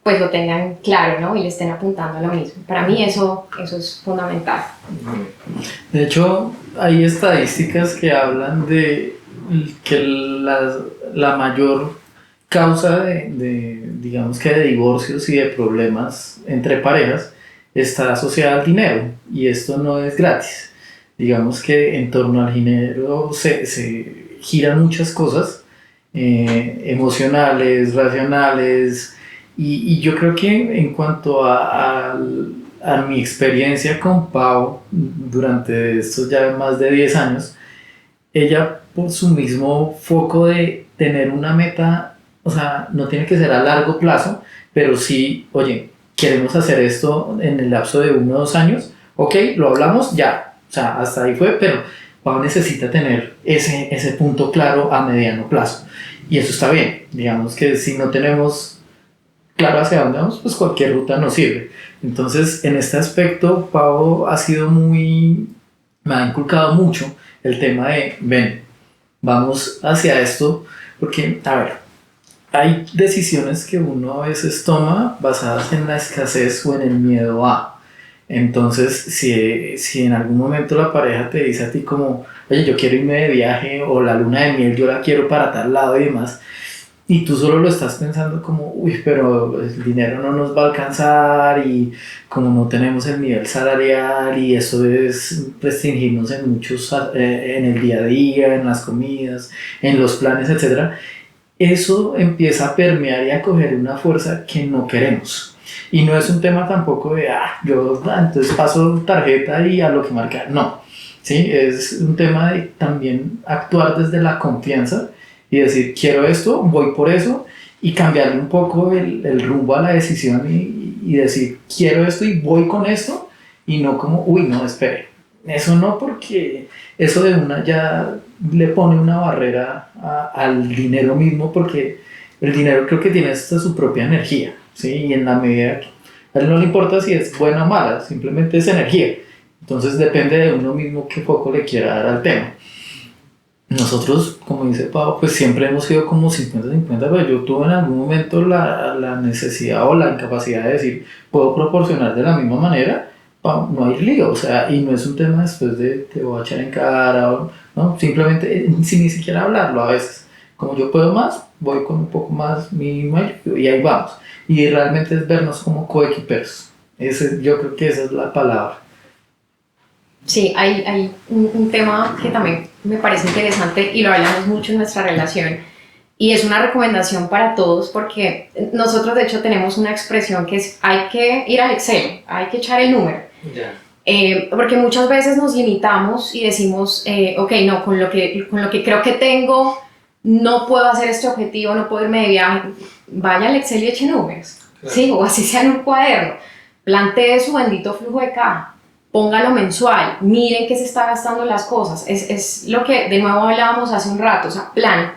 pues lo tengan claro, ¿no? Y le estén apuntando a lo mismo. Para mí eso es fundamental. De hecho, hay estadísticas que hablan de que la mayor causa digamos que de divorcios y de problemas entre parejas está asociada al dinero, y esto no es gratis. Digamos que en torno al dinero se giran muchas cosas, emocionales, racionales, y yo creo que en cuanto a mi experiencia con Pau durante estos ya más de 10 años, ella, por su mismo foco de tener una meta, o sea, no tiene que ser a largo plazo, pero sí, oye, queremos hacer esto en el lapso de 1 o 2 años, ok, lo hablamos ya, o sea, hasta ahí fue, pero Pau necesita tener ese punto claro a mediano plazo, y eso está bien. Digamos que si no tenemos claro hacia dónde vamos, pues cualquier ruta nos sirve. Entonces, en este aspecto, Pau me ha inculcado mucho el tema de, ven, vamos hacia esto, porque, a ver, hay decisiones que uno a veces toma basadas en la escasez o en el miedo a. Entonces, si en algún momento la pareja te dice a ti como, oye, yo quiero irme de viaje, o la luna de miel yo la quiero para tal lado y demás, y tú solo lo estás pensando como, uy, pero el dinero no nos va a alcanzar, y como no tenemos el nivel salarial, y eso es restringirnos en el día a día, en las comidas, en los planes, etc. Eso empieza a permear y a coger una fuerza que no queremos. Y no es un tema tampoco de, entonces paso tarjeta y a lo que marca. No, ¿sí? Es un tema de también actuar desde la confianza y decir, quiero esto, voy por eso, y cambiarle un poco el rumbo a la decisión y decir, quiero esto y voy con esto, y no como, uy, no, espere. Eso no, porque eso de una ya le pone una barrera al dinero mismo, porque el dinero creo que tiene hasta su propia energía, ¿sí? Y en la medida que a él no le importa si es buena o mala, simplemente es energía. Entonces depende de uno mismo qué foco le quiera dar al tema. Nosotros, como dice Pau, pues siempre hemos sido como 50-50, pero yo tuve en algún momento la necesidad o la incapacidad de decir, puedo proporcionar de la misma manera, no hay lío, o sea, y no es un tema después de te voy a echar en cara, ¿no? Simplemente sin ni siquiera hablarlo a veces. Como yo puedo más, voy con un poco más mínimo y ahí vamos. Y realmente es vernos como coequiperos. Yo creo que esa es la palabra. Sí, hay un tema que también me parece interesante, y lo hablamos mucho en nuestra relación, y es una recomendación para todos, porque nosotros de hecho tenemos una expresión que es, hay que ir al Excel, hay que echar el número. Porque muchas veces nos limitamos y decimos, ok, no, con lo que creo que tengo, no puedo hacer este objetivo, no puedo irme de viaje. Vaya al Excel y eche números, claro. Sí, o así sea en un cuaderno, plantee su bendito flujo de caja, póngalo mensual, miren qué se está gastando las cosas. Es lo que de nuevo hablábamos hace un rato, o sea, plan,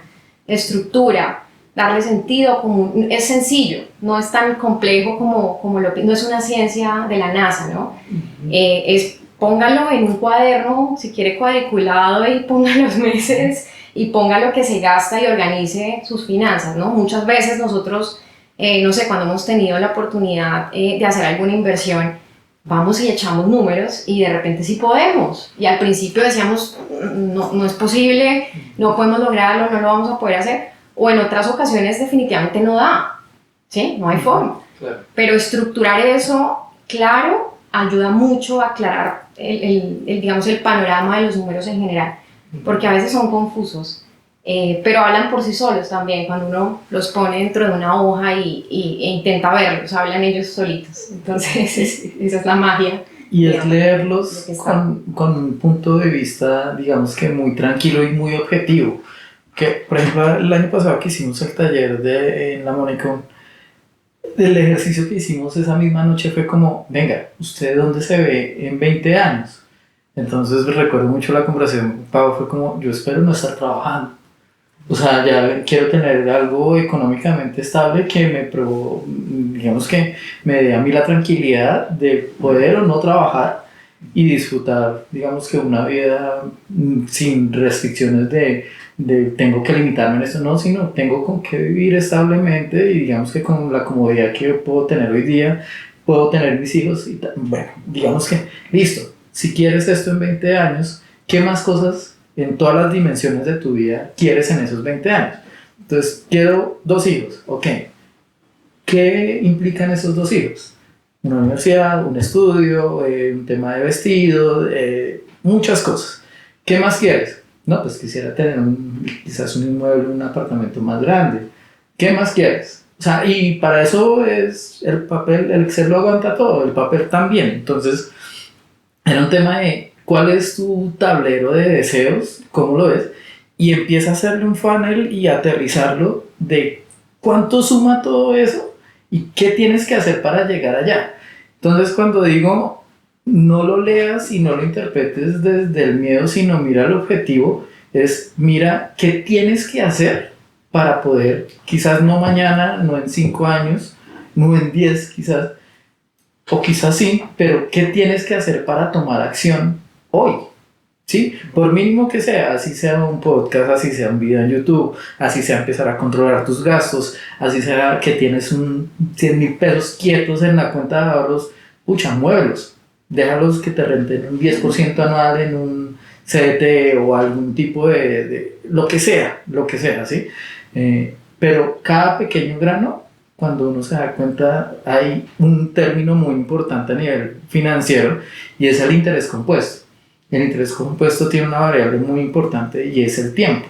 estructura, darle sentido común. Es sencillo, no es tan complejo como no es una ciencia de la NASA, ¿no? Póngalo en un cuaderno, si quiere cuadriculado, y ponga los meses y ponga lo que se gasta y organice sus finanzas, ¿no? Muchas veces nosotros, no sé, cuando hemos tenido la oportunidad de hacer alguna inversión, vamos y echamos números y de repente sí podemos. Y al principio decíamos, no es posible, no podemos lograrlo, no lo vamos a poder hacer. O en otras ocasiones definitivamente no da, ¿sí? No hay forma. Claro. Pero estructurar eso, claro, ayuda mucho a aclarar digamos, el panorama de los números en general. Porque a veces son confusos. Pero hablan por sí solos también, cuando uno los pone dentro de una hoja e intenta verlos, hablan ellos solitos. Entonces, esa es la magia. Y es digamos, leerlos con un punto de vista, digamos que muy tranquilo y muy objetivo. Que, por ejemplo, el año pasado que hicimos el taller en la Monicón, el ejercicio que hicimos esa misma noche fue como, venga, ¿usted dónde se ve en 20 años? Entonces recuerdo mucho la conversación, Pau, fue como, yo espero no estar trabajando. O sea, ya quiero tener algo económicamente estable digamos que me dé a mí la tranquilidad de poder o no trabajar y disfrutar, digamos que una vida sin restricciones de tengo que limitarme en esto, no, sino tengo con qué vivir establemente y digamos que con la comodidad que puedo tener hoy día, puedo tener mis hijos y bueno, digamos que listo, si quieres esto en 20 años, ¿qué más cosas en todas las dimensiones de tu vida quieres en esos 20 años? Entonces, quiero 2 hijos, ok. ¿Qué implican esos 2 hijos? Una universidad, un estudio, un tema de vestido, muchas cosas. ¿Qué más quieres? No, pues quisiera tener quizás un inmueble, un apartamento más grande. ¿Qué más quieres? O sea, y para eso es el papel, el Excel lo aguanta todo, el papel también. Entonces, era un tema de ¿cuál es tu tablero de deseos? ¿Cómo lo ves? Y empieza a hacerle un funnel y aterrizarlo de cuánto suma todo eso y qué tienes que hacer para llegar allá. Entonces, cuando digo no lo leas y no lo interpretes desde el miedo, sino mira el objetivo, es mira qué tienes que hacer para poder, quizás no mañana, no en 5 años, no en 10 quizás, o quizás sí, pero qué tienes que hacer para tomar acción hoy, ¿sí? Por mínimo que sea, así sea un podcast, así sea un video en YouTube, así sea empezar a controlar tus gastos, así sea que tienes 100,000 pesos quietos en la cuenta de ahorros, pucha, muévelos, déjalos que te renten un 10% anual en un CDT o algún tipo de lo que sea, ¿sí? Pero cada pequeño grano, cuando uno se da cuenta, hay un término muy importante a nivel financiero y es el interés compuesto. El interés compuesto tiene una variable muy importante y es el tiempo,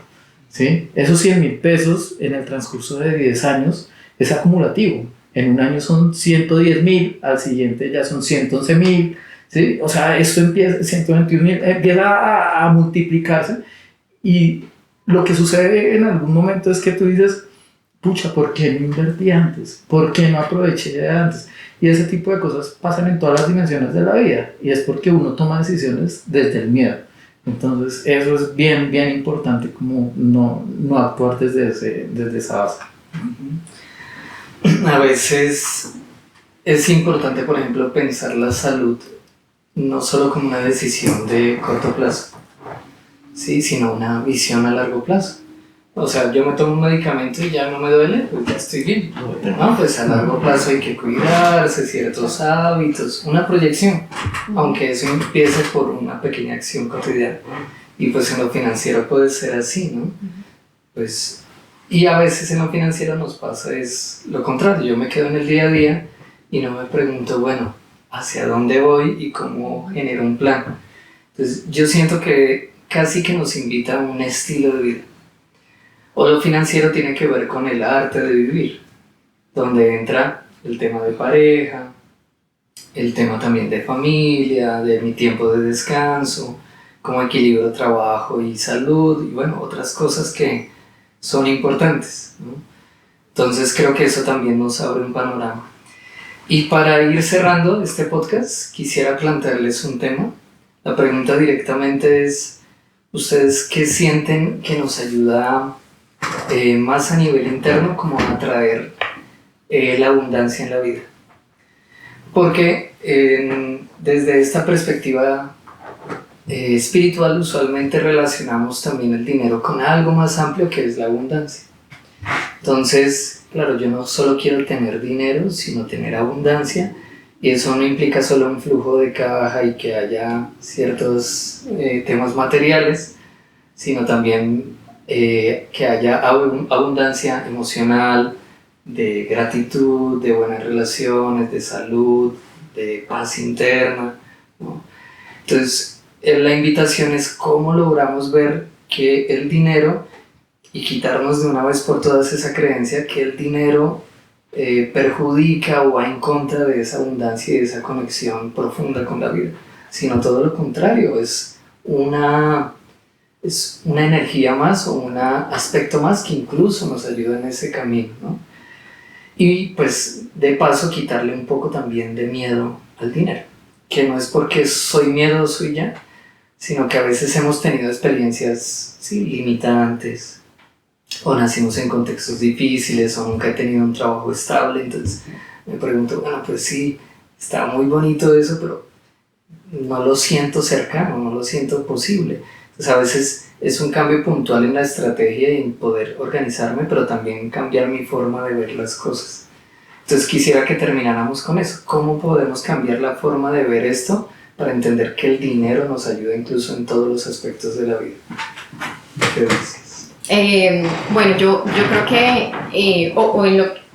¿sí? Esos 100,000 pesos en el transcurso de 10 años es acumulativo. En un año son 110,000, al siguiente ya son 111,000, ¿sí? O sea, esto empieza, 121,000, empieza a multiplicarse y lo que sucede en algún momento es que tú dices, pucha, ¿por qué no invertí antes? ¿Por qué no aproveché de antes? Y ese tipo de cosas pasan en todas las dimensiones de la vida y es porque uno toma decisiones desde el miedo. Entonces eso es bien, bien importante, como no actuar desde esa base. A veces es importante, por ejemplo, pensar la salud no solo como una decisión de corto plazo, ¿sí? Sino una visión a largo plazo. O sea, yo me tomo un medicamento y ya no me duele, pues ya estoy bien. No, pues a largo plazo hay que cuidarse, ciertos hábitos, una proyección, aunque eso empiece por una pequeña acción cotidiana. Y pues en lo financiero puede ser así, ¿no? Pues, y a veces en lo financiero nos pasa es lo contrario, yo me quedo en el día a día y no me pregunto, bueno, ¿hacia dónde voy y cómo genero un plan? Entonces yo siento que casi que nos invita a un estilo de vida. O lo financiero tiene que ver con el arte de vivir, donde entra el tema de pareja, el tema también de familia, de mi tiempo de descanso, cómo equilibro trabajo y salud, y bueno, otras cosas que son importantes, ¿no? Entonces creo que eso también nos abre un panorama. Y para ir cerrando este podcast, quisiera plantearles un tema. La pregunta directamente es, ¿ustedes qué sienten que nos ayuda más a nivel interno como a atraer la abundancia en la vida? Porque desde esta perspectiva espiritual usualmente relacionamos también el dinero con algo más amplio que es la abundancia. Entonces, claro, yo no solo quiero tener dinero, sino tener abundancia, y eso no implica solo un flujo de caja y que haya ciertos temas materiales, sino también que haya abundancia emocional, de gratitud, de buenas relaciones, de salud, de paz interna, ¿no? Entonces, la invitación es cómo logramos ver que el dinero, y quitarnos de una vez por todas esa creencia que el dinero perjudica o va en contra de esa abundancia y de esa conexión profunda con la vida, sino todo lo contrario, es una energía más o un aspecto más que incluso nos ayuda en ese camino, ¿no? Y pues de paso quitarle un poco también de miedo al dinero, que no es porque soy miedoso y ya, sino que a veces hemos tenido experiencias, sí, limitantes, o nacimos en contextos difíciles, o nunca he tenido un trabajo estable, entonces me pregunto, bueno, pues sí, está muy bonito eso, pero no lo siento cercano, no lo siento posible. Entonces a veces es un cambio puntual en la estrategia y en poder organizarme, pero también cambiar mi forma de ver las cosas. Entonces quisiera que termináramos con eso. ¿Cómo podemos cambiar la forma de ver esto para entender que el dinero nos ayuda incluso en todos los aspectos de la vida? ¿Qué dices? Bueno, yo creo que,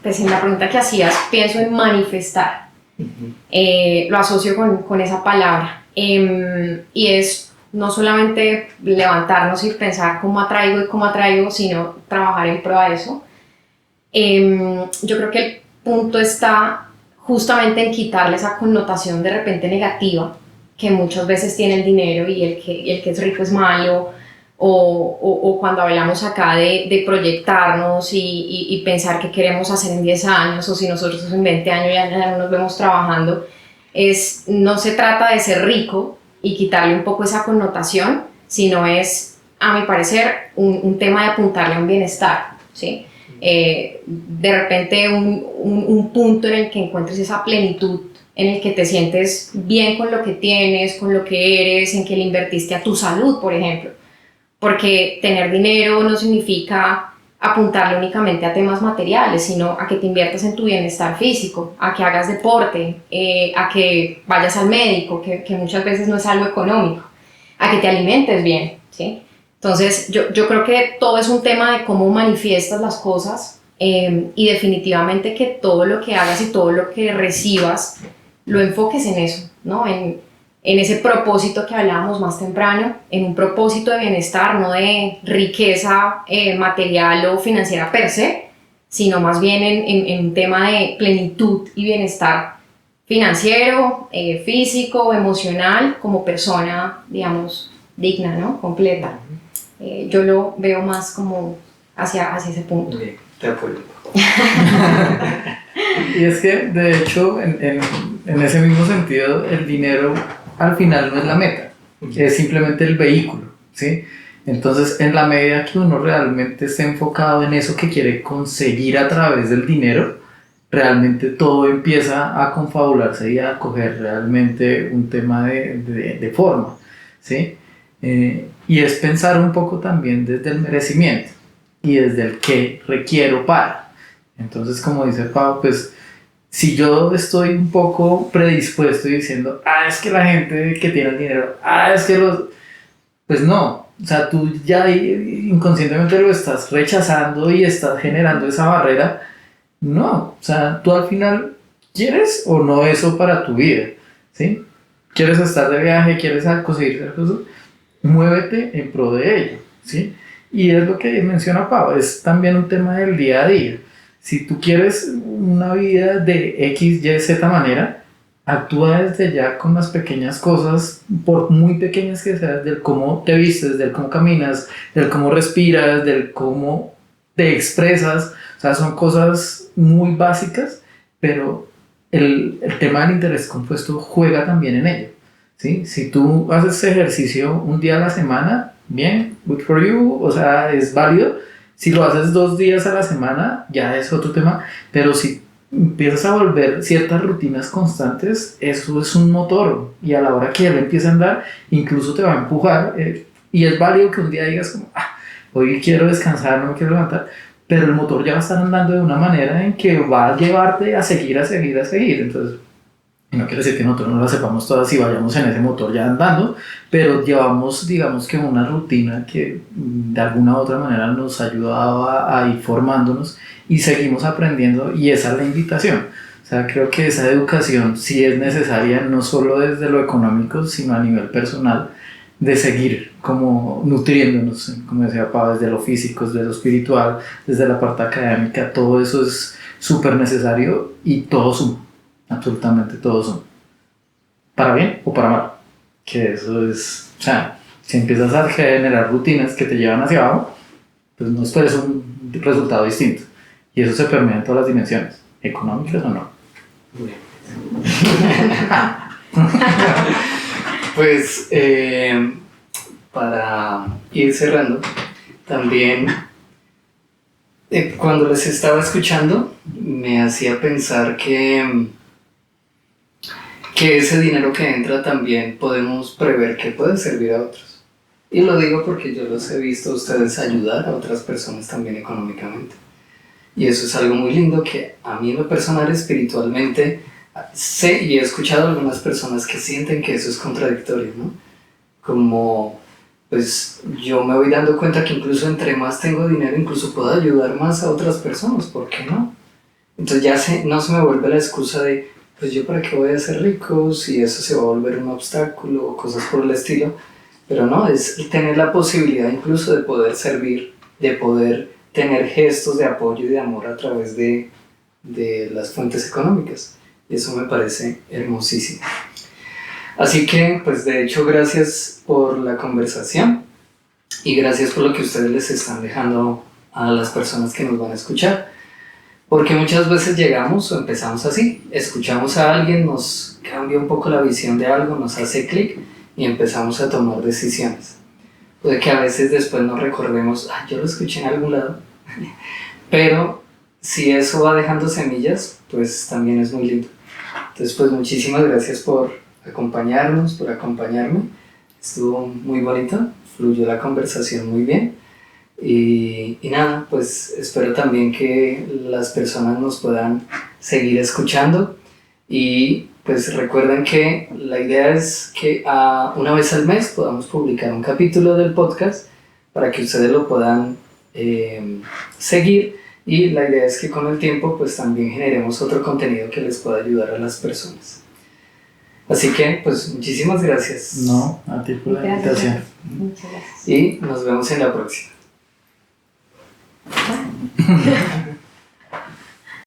pues en la pregunta que hacías, pienso en manifestar. Lo asocio con esa palabra. Y es no solamente levantarnos y pensar cómo atraigo, sino trabajar en pro de eso. Yo creo que el punto está justamente en quitarle esa connotación de repente negativa que muchas veces tiene el dinero, y el que es rico es malo, o cuando hablamos acá de proyectarnos y pensar qué queremos hacer en 10 años, o si nosotros en 20 años ya no nos vemos trabajando. No se trata de ser rico y quitarle un poco esa connotación, sino es, a mi parecer, un tema de apuntarle a un bienestar, ¿sí? De repente un punto en el que encuentres esa plenitud, en el que te sientes bien con lo que tienes, con lo que eres, en que le invertiste a tu salud, por ejemplo. Porque tener dinero no significa apuntarle únicamente a temas materiales, sino a que te inviertas en tu bienestar físico, a que hagas deporte, a que vayas al médico, que muchas veces no es algo económico, a que te alimentes bien, ¿sí? Entonces yo creo que todo es un tema de cómo manifiestas las cosas, y definitivamente que todo lo que hagas y todo lo que recibas lo enfoques en eso, ¿no? En ese propósito que hablábamos más temprano, en un propósito de bienestar, no de riqueza material o financiera per se, sino más bien en un tema de plenitud y bienestar financiero, físico, emocional, como persona, digamos, digna, ¿no? Completa. Yo lo veo más como hacia ese punto. Bien, te apoyo. Y es que, de hecho, en ese mismo sentido, el dinero al final no es la meta, es simplemente el vehículo, ¿sí? Entonces, en la medida que uno realmente esté enfocado en eso que quiere conseguir a través del dinero, realmente todo empieza a confabularse y a coger realmente un tema de forma, ¿sí? Y es pensar un poco también desde el merecimiento y desde el qué requiero para. Entonces, como dice Pau, pues si yo estoy un poco predispuesto y diciendo, es que la gente que tiene el dinero, es que pues no, o sea, tú ya inconscientemente lo estás rechazando y estás generando esa barrera. No, o sea, tú al final quieres o no eso para tu vida, ¿sí? ¿Quieres estar de viaje? ¿Quieres conseguir cosas? Muévete en pro de ello, ¿sí? Y es lo que menciona Pau, es también un tema del día a día. Si tú quieres una vida de X, Y, Z manera, actúa desde ya con las pequeñas cosas, por muy pequeñas que sean, del cómo te vistes, del cómo caminas, del cómo respiras, del cómo te expresas. O sea, son cosas muy básicas, pero el tema del interés compuesto juega también en ello, ¿sí? Si tú haces ejercicio un día a la semana, bien, good for you, o sea, es válido. Si lo haces 2 días a la semana, ya es otro tema, pero si empiezas a volver ciertas rutinas constantes, eso es un motor, y a la hora que él empieza a andar, incluso te va a empujar, y es válido que un día digas como, hoy quiero descansar, no me quiero levantar, pero el motor ya va a estar andando de una manera en que va a llevarte a seguir, entonces no quiere decir que nosotros no lo sepamos todas y vayamos en ese motor ya andando, pero llevamos, digamos que una rutina que de alguna u otra manera nos ha ayudado a ir formándonos y seguimos aprendiendo, y esa es la invitación. O sea, creo que esa educación sí es necesaria, no solo desde lo económico, sino a nivel personal, de seguir como nutriéndonos, como decía Pablo, desde lo físico, desde lo espiritual, desde la parte académica. Todo eso es súper necesario y todo suma, absolutamente todo suma, para bien o para mal, que eso es, o sea, si empiezas a generar rutinas que te llevan hacia abajo, pues no esperes un resultado distinto, y eso se permea en todas las dimensiones, económicas o no. Pues para ir cerrando, también cuando les estaba escuchando me hacía pensar que ese dinero que entra también podemos prever que puede servir a otros. Y lo digo porque yo los he visto a ustedes ayudar a otras personas también económicamente. Y eso es algo muy lindo que a mí en lo personal espiritualmente sé, y he escuchado a algunas personas que sienten que eso es contradictorio, ¿no? Como, pues yo me voy dando cuenta que incluso entre más tengo dinero, incluso puedo ayudar más a otras personas, ¿por qué no? Entonces ya no se me vuelve la excusa de, pues yo para qué voy a ser rico si eso se va a volver un obstáculo o cosas por el estilo, pero no, es tener la posibilidad incluso de poder servir, de poder tener gestos de apoyo y de amor a través de las fuentes económicas. Y eso me parece hermosísimo. Así que, pues de hecho, gracias por la conversación y gracias por lo que ustedes les están dejando a las personas que nos van a escuchar. Porque muchas veces llegamos o empezamos así, escuchamos a alguien, nos cambia un poco la visión de algo, nos hace clic y empezamos a tomar decisiones. Puede que a veces después nos recordemos, yo lo escuché en algún lado, pero si eso va dejando semillas, pues también es muy lindo. Entonces, pues muchísimas gracias por acompañarnos, por acompañarme. Estuvo muy bonito, fluyó la conversación muy bien. Y nada, pues espero también que las personas nos puedan seguir escuchando. Y pues recuerden que la idea es que una vez al mes podamos publicar un capítulo del podcast para que ustedes lo puedan seguir. Y la idea es que con el tiempo pues también generemos otro contenido que les pueda ayudar a las personas. Así que pues muchísimas gracias. No, a ti por la invitación. Muchas gracias. Y nos vemos en la próxima.